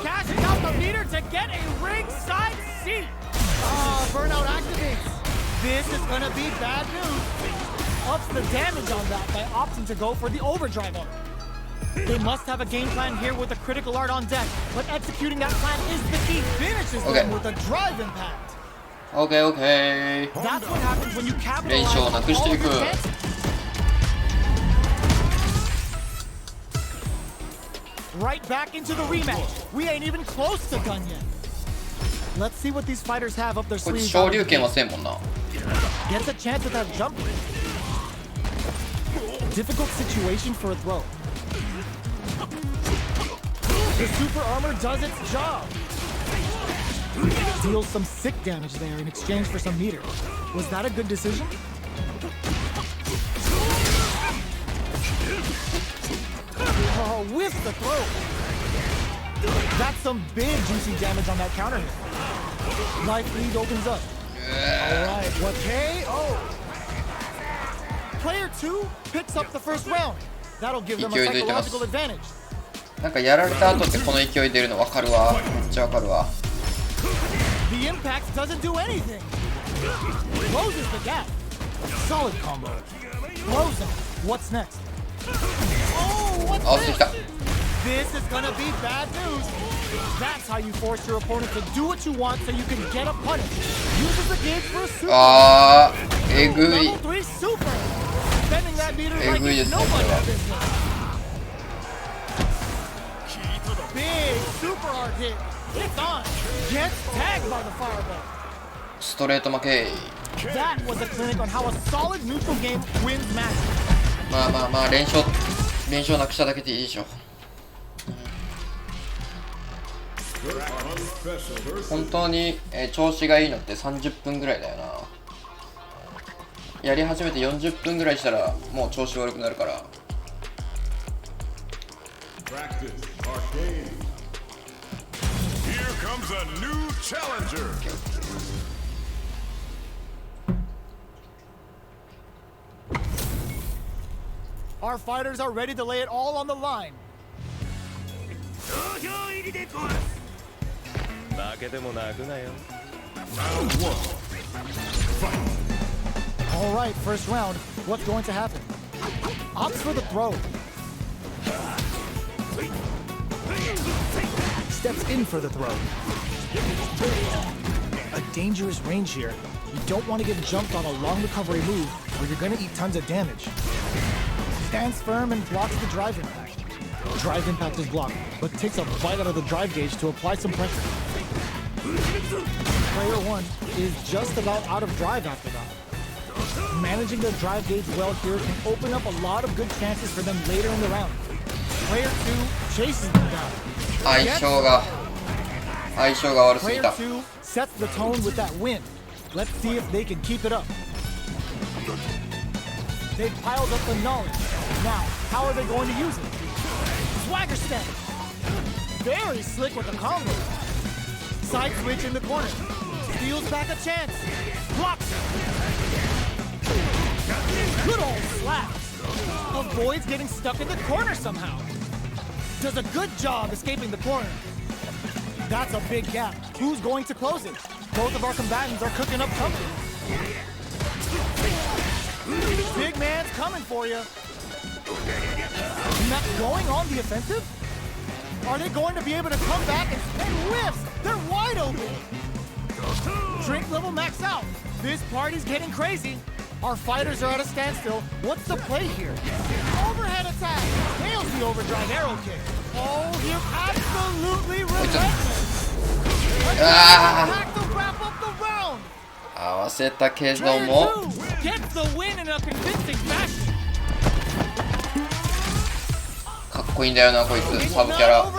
S3: Cashing out the meter to get a ringside seat. Burnout activates. This is going to be bad news. Ups the damage on that by opting to go for the overdrive on it. They must have a game plan here with a critical art on deck, but executing that plan is the key. Finishes them with a drive impact.
S1: OK
S3: That's what happens when you
S1: 連
S3: capitalize
S1: 勝を
S3: on
S1: な
S3: all
S1: くしてい
S3: of
S1: く。
S3: your chances. Right back into the rematch. We ain't even close to done yet. Let's see what these fighters have up their
S1: こいつ
S3: sleeves.
S1: 昇竜拳はせんもんな。
S3: Gets a chance at that jump. Difficult situation for a throw. The super armor does its job. Deals some sick damage there in exchange for some meter. Was that a good decision? Oh, whiff the throw. That's some big juicy damage on that counter hit. Life lead opens up. Alright, what KO? Player 2 picks up the first round. That'll give them a
S1: 勢いづいてます。
S3: psychological advantage.
S1: なんかやられた後ってこの勢い出るの分かるわ。めっちゃ分かるわ。
S3: The impact doesn't do anything. Closes the gap. Solid combo. Blows him. What's next? Oh, what's
S1: 合わせてきた。
S3: This is gonna be bad news. That's how you force your opponent to do what you want so you can get a punish. Uses the gauge for a super.
S1: あー、えぐい。
S3: Level 3 super. Spending that meter like
S1: えぐいです
S3: it's
S1: ね、これ
S3: nobody's
S1: は。
S3: business. Big super art hit. It's on. Gets tagged by the fireball.
S1: ストレート負け。
S3: That was a clinic on how a solid neutral game wins matches.
S1: まあまあまあ、連勝なくしただけでいいでしょ。本当に、調子がいいのって30分ぐらいだよな。やり始めて40分ぐらいしたらもう調子悪くなるから。
S2: Here comes a new challenger.
S3: Our fighters are ready to lay it all on the line. All right, first round. What's going to happen? Opts for the throw. Steps in for the throw. A dangerous range here. You don't want to get jumped on a long recovery move, or you're going to eat tons of damage. Stands firm and blocks the drive impact. Drive impact is blocked, but takes a bite out of the drive gauge to apply some pressure. Player 1 is just about out of drive after that. Managing their drive gauge well here can open up a lot of good chances for them later in the round. Player 2 chases them down.
S1: 相性が悪すぎ
S3: Player
S1: た。
S3: 2 sets the tone with that win. Let's see if they can keep it up. They've piled up the knowledge. Now, how are they going to use it? Swagger step. Very slick with the combo. Side switch in the corner. Steals back a chance. Blocks. Good old slaps. Avoids getting stuck in the corner somehow. Does a good job escaping the corner. That's a big gap. Who's going to close it? Both of our combatants are cooking up something. Big man's coming for you. Not going on the offensive? Are they going to be able to come back and whiffs? They're wide open. Drink level max out. This party's getting crazy. Our fighters are at a standstill. What's the play here? Overhead attack. Nails the overdrive arrow kick. Oh, you're absolutely relentless. Attack to wrap up the round.
S1: 合わせたけども
S3: Gets the win in a convincing fashion.
S1: かっこいいんだよなこいつサブキャラ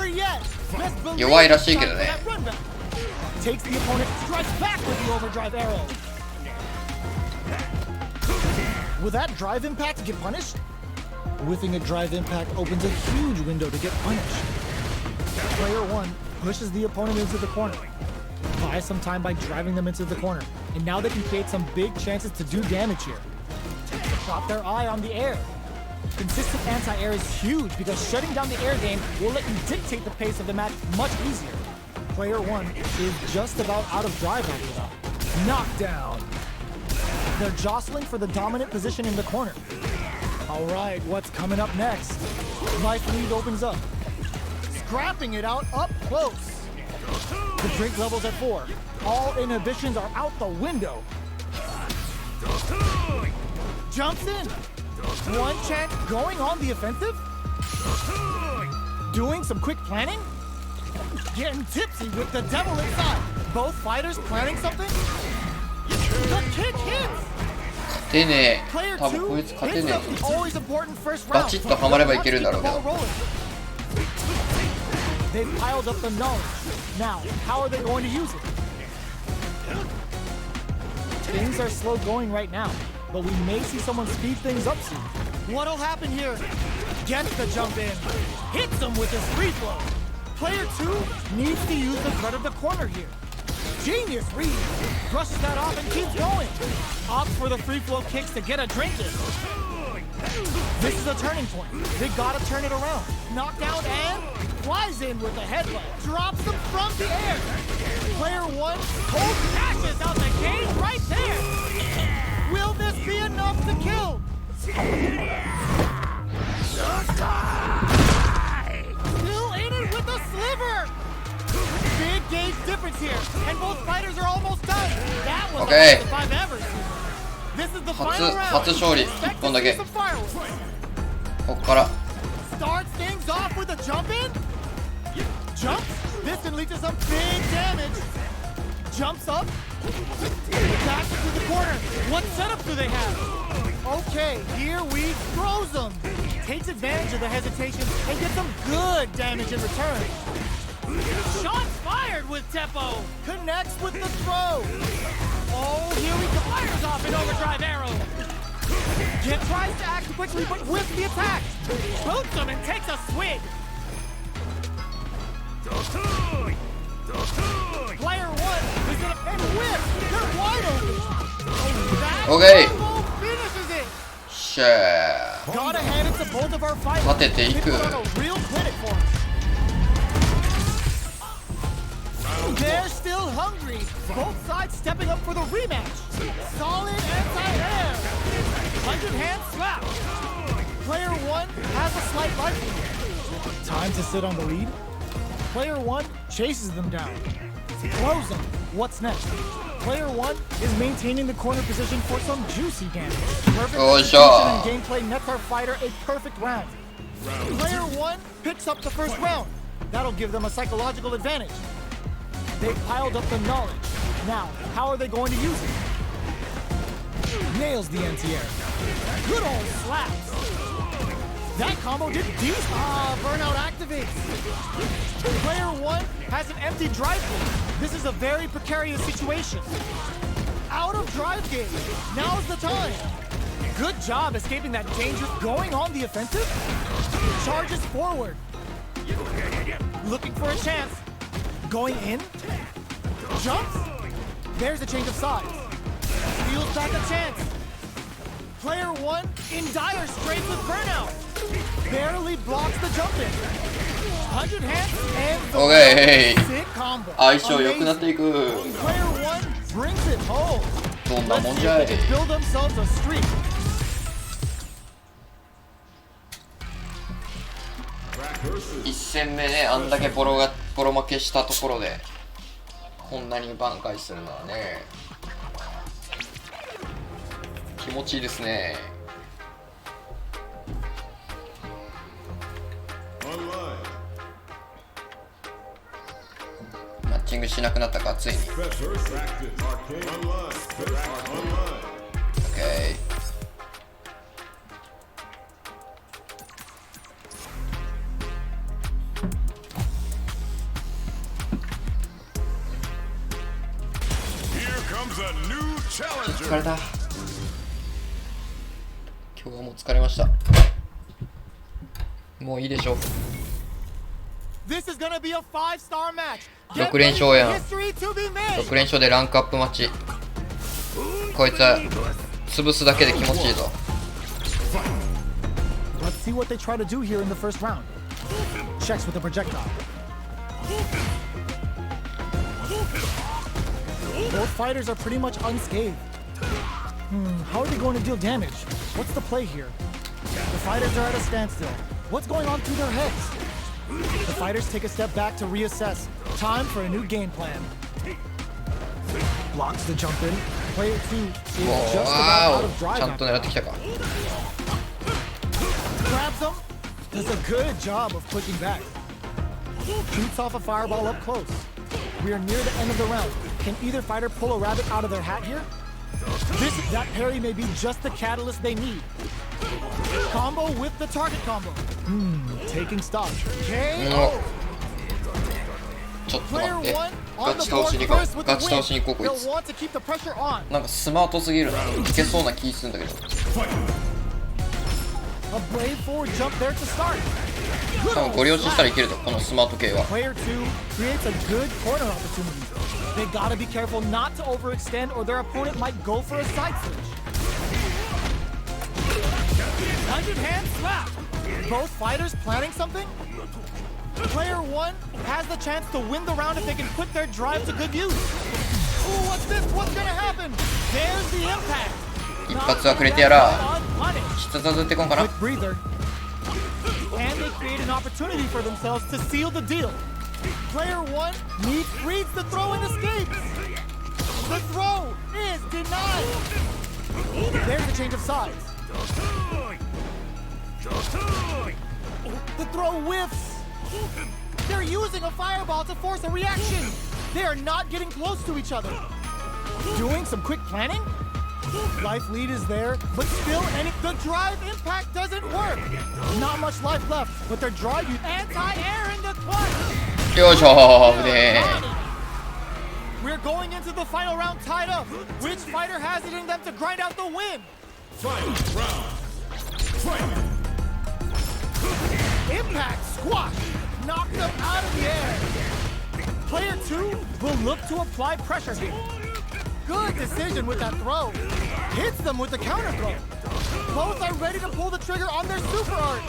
S1: 弱いらしいけどね
S3: Takes the opponent, strikes back with the overdrive arrow. Will that drive impact get punished? Whiffing a drive impact opens a huge window to get punished. Player 1 pushes the opponent into the corner. Buys some time by driving them into the corner. And now they can create some big chances to do damage here. Drop their eye on the air. Consistent anti-air is huge because shutting down the air game will let you dictate the pace of the match much easier. Player 1 is just about out of drive after that. Knockdown. They're jostling for the dominant position in the corner. All right, what's coming up next? Life lead opens up. Scrapping it out up close. The drink level's at 4. All inhibitions are out the window. Jumps in. One chance going on the offensive. Doing some quick planning. Getting tipsy with the devil inside. Both fighters planning something. The kick hits.
S1: 勝てねえ多分こいつ勝てねえバチッとハマればいけるんだろうけど
S3: They've piled up the knowledge. Now, how are they going to use it? Things are slow going right now, but we may see someone speed things up soon. What'll happen here? Gets the jump in. Hits him with his free flow. Player 2 needs to use the threat of the corner here. Genius read. Brushes that off and keeps going. Opts for the free flow kicks to get a drink in. This is a turning point. They gotta turn it around. Knockdown and flies in with a headbutt. Drops them from the air. Player 1 cold dashes out the gate right there. Will this be enough to kill? Still in it with a sliver. Big gauge difference here, and both fighters are almost done. That was the best if I've ever seen. This is the final round.
S1: 初勝利1本だけここから
S3: Starts things off with a jump in. Jumps. This unleashes some big damage. Jumps up. Back to the corner. What setup do they have? Okay, here we throws them. Takes advantage of the hesitation and gets some good damage in return. Shots fired with Teppo. Connects with the throw. Oh, here he fires off an overdrive arrow. Jet tries to act quickly, but with the attack. Boots him and takes a swing. Player 1 is gonna and whip. They're wide open.
S1: Okay.
S3: Finishes it.
S1: Share.
S3: Gotta hand it to both of our fighters.
S1: 立てていく
S3: They put on a real clinic for us. They're still hungry. Both sides stepping up for the rematch. Solid anti-air. 100-hand slap. Player 1 has a slight life lead. Time to sit on the lead. Player 1 chases them down. Throws them. What's next? Player 1 is maintaining the corner position for some juicy damage. Perfect execution and gameplay nets our fighter a perfect round. Player 1 picks up the first round. That'll give them a psychological advantage. They've piled up the knowledge. Now, how are they going to use it? Nails the anti-air. Good old slaps. That combo did decent. Burnout activates. Player 1 has an empty drive gauge. This is a very precarious situation. Out of drive gauge. Now's the time. Good job escaping that danger. Going on the offensive. Charges forward. Looking for a chance. Going in. Jumps. There's a change of sides. Steals back a chance. Player 1 in dire straits with burnout. Barely blocks the jump in. 100 hands and the
S1: OK
S3: sick combo.
S1: 相性良くなっていく。
S3: Player 1 brings it home.
S1: どんな
S3: Let's
S1: もん
S3: see
S1: じゃ
S3: if
S1: い。
S3: they can build themselves a streak.
S1: 1戦目ね、あんだけボロ負けしたところでこんなに挽回するのはね、気持ちいいですね。マッチングしなくなったか、ついに。 OK。 疲れた。今日はもう疲れました。もういいでしょう。
S3: This is gonna be a 5-star match.
S1: 6連勝やん。
S3: History to be made.
S1: 6連勝でランクアップマッチ。こいつは潰すだけで気持ちいいぞ。
S3: Let's see what they try to do here in the first round. Checks with the projectile. Both fighters are pretty much unscathed. How are they going to deal damage? What's the play here? The fighters are at a standstill. What's going on through their heads? The fighters take a step back to reassess. Time for a new game plan. Blocks the jump in. Player 2 is just about out of
S1: ちゃ
S3: drive.
S1: んと狙ってきたか。
S3: Grabs him. Does a good job of clicking back. Shoots off a fireball up close. We are near the end of the round. Can either fighter pull a rabbit out of their hat here? That parry may be just the catalyst they need. Combo with the target combo. Taking stock. KO.
S1: ちょっと
S3: Player
S1: 待って。
S3: 1
S1: ガ
S3: on the
S1: チ倒し
S3: board
S1: に行こ
S3: first
S1: う。
S3: with
S1: ガ
S3: the
S1: チ倒しに
S3: win.
S1: 行こうこい
S3: They'll
S1: つ。
S3: want to keep the pressure on.
S1: なんかスマートすぎるな。いけそうな気するんだけど。
S3: A brave forward jump there to start.
S1: 多分ご了承したらいけると、このスマート系は。
S3: Player 2 creates a good corner opportunity. They gotta be careful not to overextend or their opponent might go for a side switch. 100 hand slap. Both fighters planning something? Player 1 has the chance to win the round if they can put their drive to good use. Ooh, what's this? What's gonna happen? There's the impact.
S1: 一発はくれてやら。
S3: Unpunished.
S1: 必殺ってこんかな。
S3: Quick breather. And they create an opportunity for themselves to seal the deal. Player 1 reads the throw and escapes. The throw is denied. There's a change of sides. The throw whiffs. They're using a fireball to force a reaction. They are not getting close to each other. Doing some quick planning? Life lead is there, but still the drive impact doesn't work. Not much life left, but their drive anti-air in the clutch.
S1: よいしょーね。
S3: We're going into the final round tied up. Which fighter has it in them to grind out the win?
S2: Final round. Fight.
S3: Impact squash. Knocked them out of the air. Player 2 will look to apply pressure here. Good decision with that throw. Hits them with the counter throw. Both are ready to pull the trigger on their super art.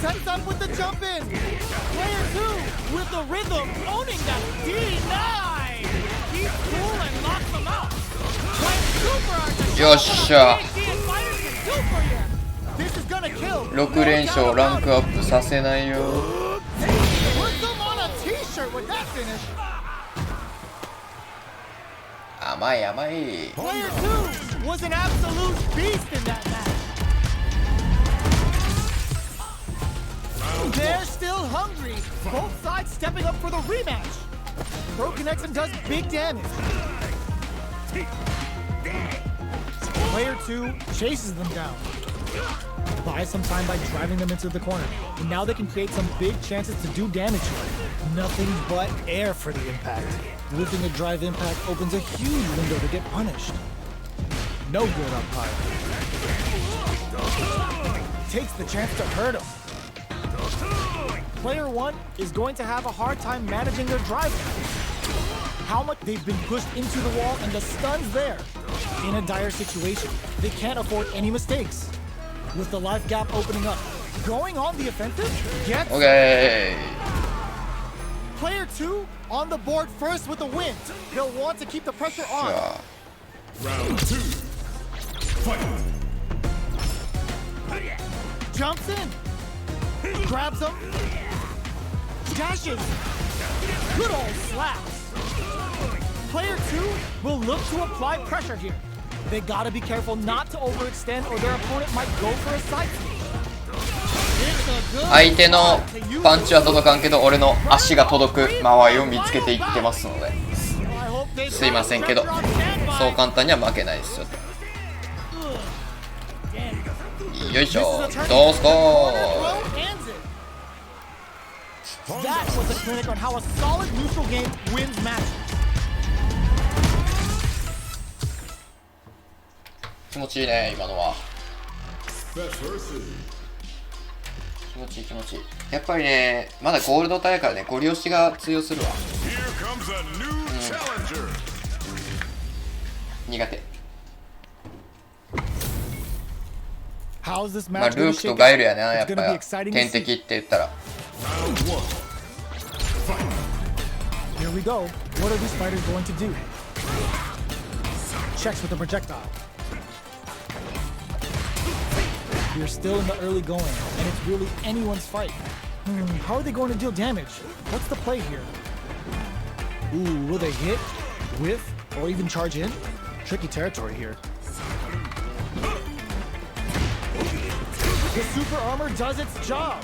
S3: Sets up with the jump in. Player 2 with the rhythm, owning that D9. He's cool and knocks them out. Like super art to show
S1: Yosh.
S3: what a PhD and fighters can do for you. This is gonna kill.
S1: 6連勝ランクアップさせないよ。
S3: Put them on a t-shirt with that finish.
S1: 甘い甘い。
S3: Player 2 was an absolute beast in that match. They're still hungry. Both sides stepping up for the rematch. Throw connects and does big damage. Player 2 chases them down. Buys some time by driving them into the corner. And now they can create some big chances to do damage here. Nothing but air for the impact. Whipping a drive impact opens a huge window to get punished. No good umpire. Takes the chance to hurt him. Player 1 is going to have a hard time managing their drive. How much they've been pushed into the wall and the stun's there. in a dire situation. They can't afford any mistakes. With the life gap opening up, going on the offensive gets
S1: OK
S3: player 2 on the board first with the win. They'll want to keep the pressure
S1: じ
S3: on.
S1: ゃあ
S2: Round 2. Fight.
S3: Jumps in, grabs him, dashes, good old slaps. Player 2 will look to apply pressure here. They gotta be careful not to overextend or their opponent might go for a side stage. It's a good
S1: 相手の
S3: spot to use
S1: パンチは届かんけど俺の足が届く間合いを見つけていってますので
S3: I hope they
S1: すいませんけど
S3: pressure on standby.
S1: そう簡単には負けないですよよいしょどうすこ
S3: That was a clinic on how a solid neutral game wins matches.
S1: 気持ちいいね今のは
S2: Best versus.
S1: 気持ちいい気持ちいいやっぱりねまだゴールド帯やからねゴリ押しが通用するわ
S2: Here comes a new challenger.
S1: 苦手
S3: How's this
S1: まあ
S3: match
S1: ル
S3: gonna
S1: ークと
S3: shake
S1: ガイル
S3: out?
S1: やなやっ
S3: It's
S1: ぱ
S3: gonna be
S1: り
S3: exciting to
S1: 天
S3: see.
S1: 敵って言ったら
S2: Round 1. Fight.
S3: Here we go. What are these fighters going to do? Checks with the projectile. We're still in the early going, and it's really anyone's fight. How are they going to deal damage? What's the play here? Ooh, will they hit, whiff, or even charge in? Tricky territory here. The super armor does its job.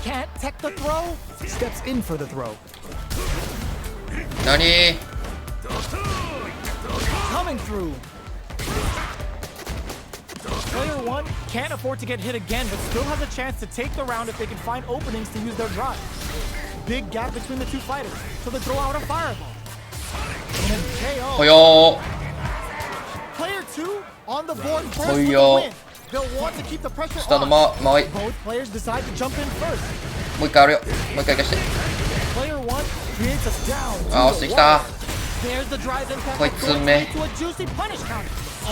S3: Can't tech the throw. Steps in for the throw.
S1: 何
S3: Coming through. Player 1 can't afford to get hit again, but still has a chance to take the round if they can find openings to use their drive. Big gap between the two fighters, so they throw out a fireball. And then KO.
S1: ほよ
S3: Player 2 on the board first with the
S1: Hoyo.
S3: win. They'll want to keep the pressure
S1: 下の
S3: on.
S1: 間合い
S3: Both players decide to jump in first.
S1: もう一回あるよもう一回行かして
S3: Player 1 creates a down. to
S1: あ
S3: the
S1: 押してきた
S3: There's the drive impact
S1: こい
S3: of
S1: つ
S3: going
S1: め
S3: straight to a juicy punish counter.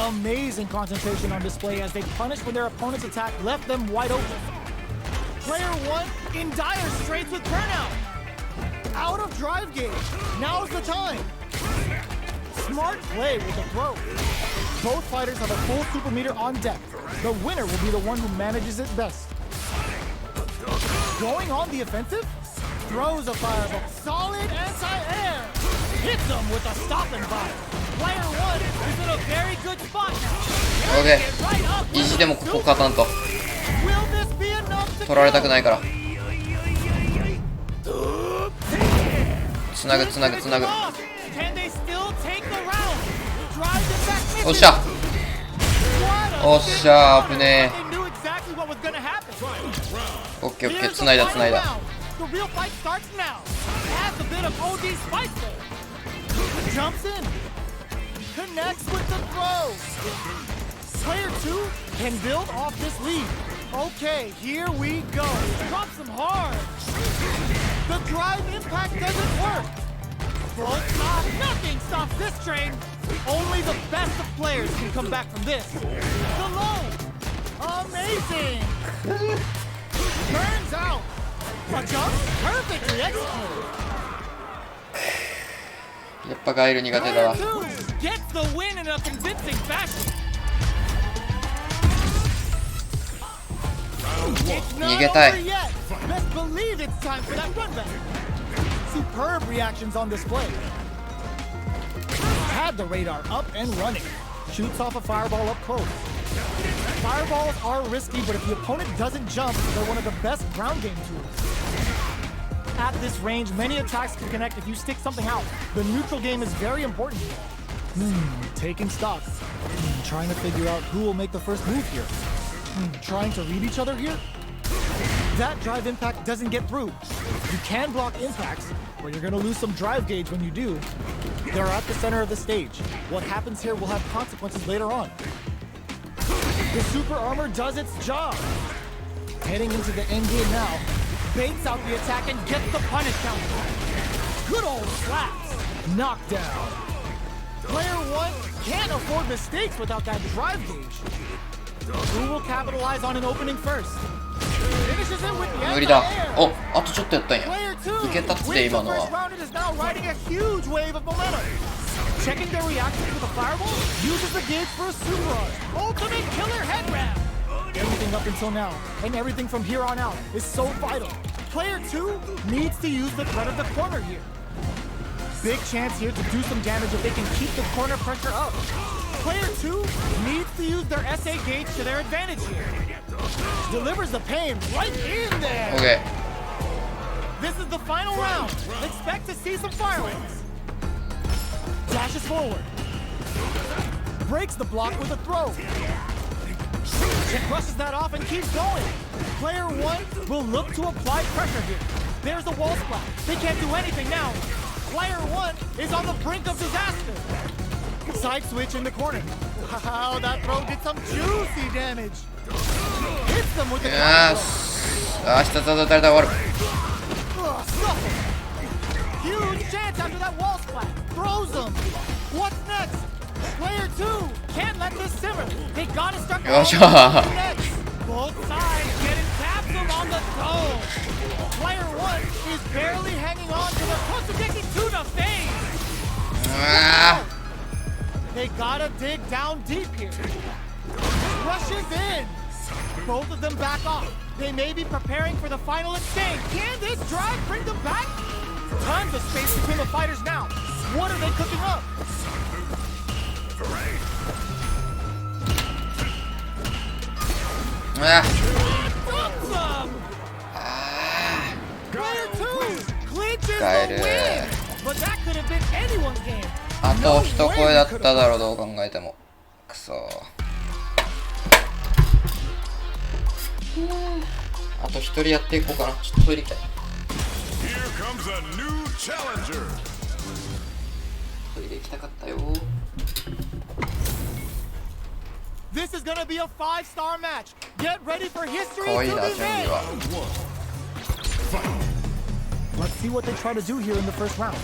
S3: Amazing concentration on display as they punished when their opponent's attack left them wide open. Player 1 in dire straits with burnout. Out of drive gauge. Now's the time. Smart play with the throw. Both fighters have a full super meter on deck. The winner will be the one who manages it best. Going on the offensive, throws a fireball. Solid anti-air. Hits them with a stop and vibe. Player 1 is in a very good spot now.
S1: OK
S3: Get right up
S1: 意
S3: with
S1: 地で
S3: the
S1: もここ勝たんと
S3: Will this be enough to
S1: 取られたく
S3: kill?
S1: ないからつなぐつなぐつなぐ
S3: Can they still take the round? Drive it back.
S1: おっしゃ
S3: What a
S1: おっしゃ危ね
S3: They knew exactly what was gonna happen.
S1: えオッケーオッケー
S3: Here's
S1: つ
S3: the
S1: ないだつ
S3: final
S1: ないだ
S3: round. The real fight starts now. Adds a bit of OD spice there. Jumps in. Connects with the throw. Player 2 can build off this lead. Okay, here we go. Drops him hard. The drive impact doesn't work. Full stop. Nothing stops this train. Only the best of players can come back from this. The low. Amazing. Turns out. A jump perfectly executed.
S1: やっぱガイル苦手だ
S3: Player
S1: わ
S3: 2 gets the win in a convincing fashion. It's not
S1: 逃げたい
S3: over yet. Best believe it's time for that run back. Superb reactions on display. Had the radar up and running. Shoots off a fireball up close. Fireballs are risky, but if the opponent doesn't jump, they're one of the best ground game tools. At this range, many attacks can connect if you stick something out. The neutral game is very important here. Taking stock. Trying to figure out who will make the first move here. Trying to read each other here? That drive impact doesn't get through. You can block impacts, but you're gonna lose some drive gauge when you do. They're at the center of the stage. What happens here will have consequences later on. The super armor does its job. Heading into the end game now. Baits out the attack and gets the punish counter. Good old slaps. Knockdown. Player 1 can't afford mistakes without that drive gauge. Who will capitalize on an opening first? Finishes it with the
S1: 無
S3: end
S1: 理
S3: of
S1: だ。
S3: air.
S1: お、あとちょっとやったんや。
S3: Player 2
S1: いけたって
S3: wins
S1: 今
S3: the
S1: の
S3: first
S1: は。
S3: round and is now riding a huge wave of momentum. Checking their reactions with a fireball, uses the gauge for a super ultimate killer head wrap. Everything up until now, and everything from here on out, is so vital. Player 2 needs to use the threat of the corner here. Big chance here to do some damage if they can keep the corner pressure up. Player 2 needs to use their SA gauge to their advantage here. Delivers the pain right in there.
S1: OK。
S3: This is the final round. Expect to see some fireworks. Dashes forward. Breaks the block with a throw. She brushes that off and keeps going. Player 1 will look to apply pressure here. There's the wall splat. They can't do anything now. Player 1 is on the brink of disaster. Side switch in the corner. Wow, that throw did some juicy damage. Hits them with the
S1: よし。あ、一つ当たりで終わる。
S3: Shuffle. Huge chance after that wall splat. Throws them. What's next? Player 2 can't let this simmer. They gotta start
S1: よっしゃ。
S3: next. Both sides getting tapped them on the toe. Player 1 is barely hanging on to the contradicting to the face.
S1: うわ
S3: They gotta dig down deep here. Rushes in. Both of them back off. They may be preparing for the final exchange. Can this drive bring them back? Tons of space between the fighters now. What are they cooking up? Awesome! Player 2 clinches the win. But that could have been anyone's game.
S1: あと一声だっただろう、どう考えても。くそ。あと一人やっていこうかな。ちょっとトイレ行きたい。
S2: Here comes a new challenger.
S1: トイレ行きたかったよ。
S3: This is gonna be a 5-star match. Get ready for history
S1: かわいい
S3: to
S1: な、
S3: be
S1: 準備
S3: made.
S1: は。
S3: Let's see what they try to do here in the first round.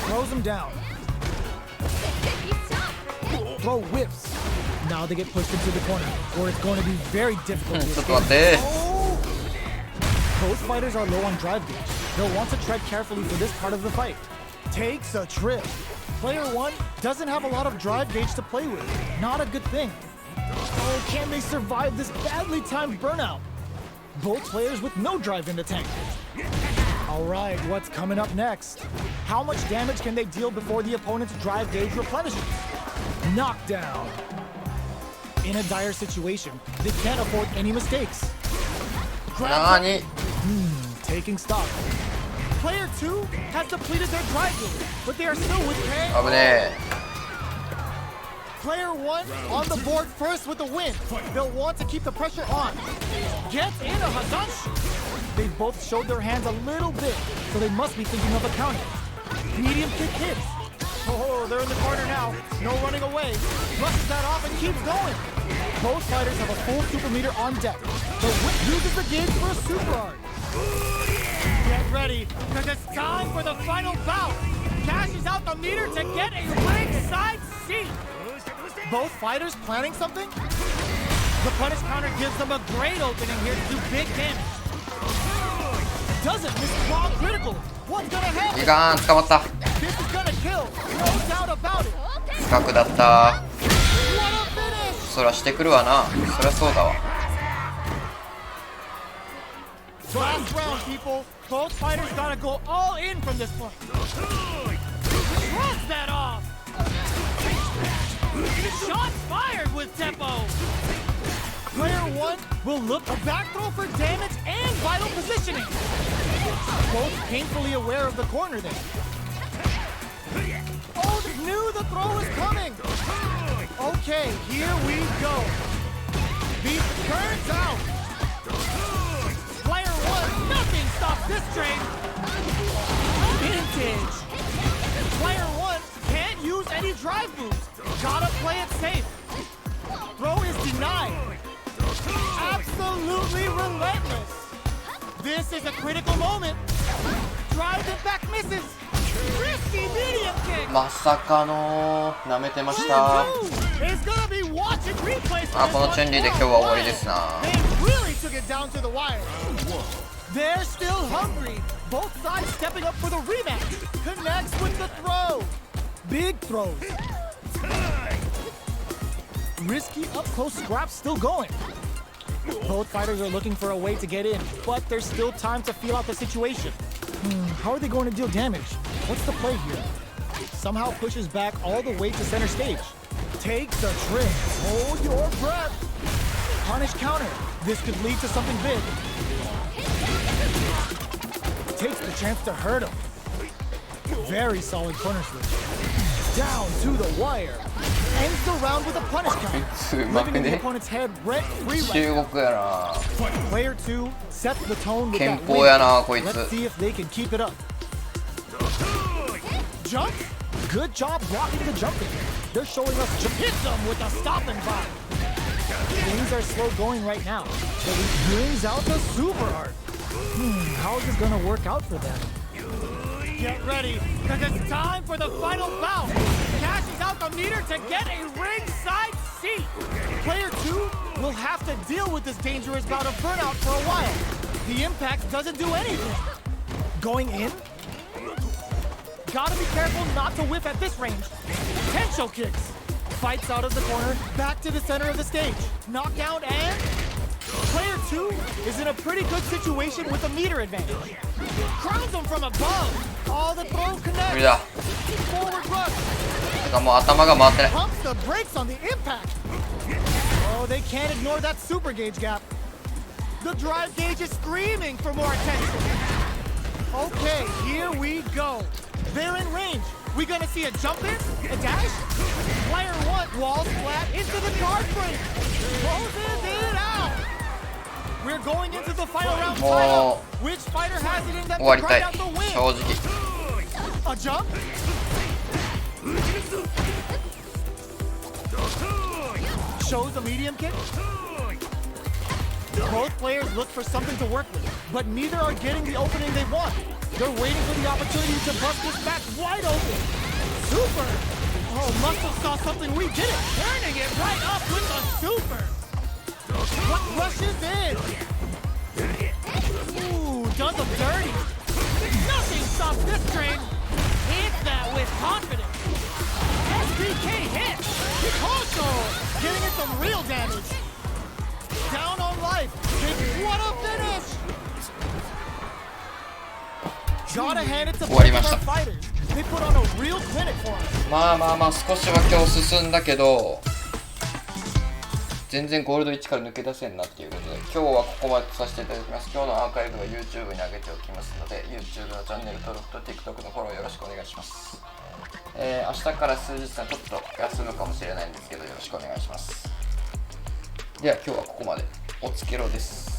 S3: Throws him down. Throw whips. Now they get pushed into the corner, where it's going to be very difficult to
S1: ちょっ
S3: escape.
S1: と待って。
S3: Oh! Both fighters are low on drive gauge. They'll want to tread carefully for this part of the fight. Takes a trip. Player 1 doesn't have a lot of drive gauge to play with. Not a good thing. Oh, can they survive this badly timed burnout? Both players with no drive in the tank. All right, what's coming up next? How much damage can they deal before the opponent's drive gauge replenishes? Knockdown. In a dire situation, they can't afford any mistakes.
S1: なーに。
S3: Taking stock. Player 2 has depleted their drive gauge, but they are still with pain.
S1: 危ね
S3: Player 1 on the board first with the win. They'll want to keep the pressure on. Gets in a Hazashi. They both showed their hands a little bit, so they must be thinking of a counter. Medium kick hits. Oh, they're in the corner now. No running away. Brushes that off and keeps going. Both fighters have a full super meter on deck. The whip uses the gauge for a super art. Get ready, because it's time for the final bout. Cashes out the meter to get a ringside seat. Both fighters planning something? The punish counter gives them a great opening here to do big damage. Doesn't miss raw critical. What's gonna
S1: え。
S3: happen?
S1: いかん、捕まった。
S3: This is gonna kill. No doubt about it.
S1: 不覚だった。
S3: What a finish!
S1: そらしてくるわな。そりゃそうだわ。
S3: Last round, people. Both fighters gotta go all in from this point. Shrugs that off. Shots fired with tempo. Player 1 will look a back throw for damage and vital positioning. Both painfully aware of the corner there. Oh, they knew the throw was coming. Okay, here we go. Beast turns out. Player 1, nothing stops this train. Vintage. Player 1 can't use any drive moves. Gotta play it safe. Throw is denied. Absolutely relentless. This is a critical moment. drive it back misses. Risky medium kick.
S1: まさかの舐めてました。
S3: Is gonna be watching replays.
S1: あ、このチュンリーで今日は終わりですな。
S3: They really took it down to the wire. They're still hungry. Both sides stepping up for the rematch. Connects with the throw. Big throws. Risky up close scraps still going. Both fighters are looking for a way to get in, but there's still time to feel out the situation. How are they going to deal damage? What's the play here? Somehow pushes back all the way to center stage. Takes a trip. Hold your breath. Punish counter. This could lead to something big. Takes the chance to hurt him. Very solid corner switch. Down to the wire. Ends the round with a punish count. Living in the opponent's head rent-free right
S1: 中国やな。
S3: Player 2 sets the tone with
S1: 憲
S3: that
S1: 法やな、こい
S3: win.
S1: つ。
S3: Let's see if they can keep it up. Jump. Good job blocking the jumping. They're showing us hits them with a stopping vibe. Things are slow going right now, but he brings out the super art. How is this gonna work out for them? Get ready, because it's time for the final bout. Cashes out the meter to get a ringside seat. Player 2 will have to deal with this dangerous bout of burnout for a while. The impact doesn't do anything. Going in? Gotta be careful not to whiff at this range. Potential kicks. Fights out of the corner, back to the center of the stage. Knockout and... Player 2 is in a pretty good situation with a meter advantage. Crowns him from above. All the throw
S1: 無理
S3: connects.
S1: だ。
S3: Forward rush.
S1: てかもう頭が回ってない。
S3: Pumps the brakes on the impact. Oh, they can't ignore that super gauge gap. The drive gauge is screaming for more attention. Okay, here we go. They're in range. We gonna see a jump in? A dash? Player 1 walls flat into the guard frame. Closes it out. We're going into the final round title. Which fighter has it in them
S1: 終わ
S3: to
S1: りた
S3: grind
S1: い。
S3: out the win?
S1: 正直。
S3: A jump? Shows a medium kick? Both players look for something to work with, but neither are getting the opening they want. They're waiting for the opportunity to bust this match wide open. Super! Oh, must have saw something we didn't. Turning it right up with a super. What rushes in? Ooh, does them dirty. Nothing stops this train. Hits that with confidence. SBK hit. Picoso getting it some real damage. Down on life. What a finish. Gotta hand it to both of our fighters. They put on a real clinic for us.
S1: まあまあまあ少しは今日進んだけど全然ゴールド1から抜け出せんなっていうことで今日はここまでとさせていただきます。今日のアーカイブは YouTube に上げておきますので YouTube のチャンネル登録と TikTok のフォローよろしくお願いします。明日から数日間ちょっと休むかもしれないんですけどよろしくお願いします。では今日はここまで。おつけろです。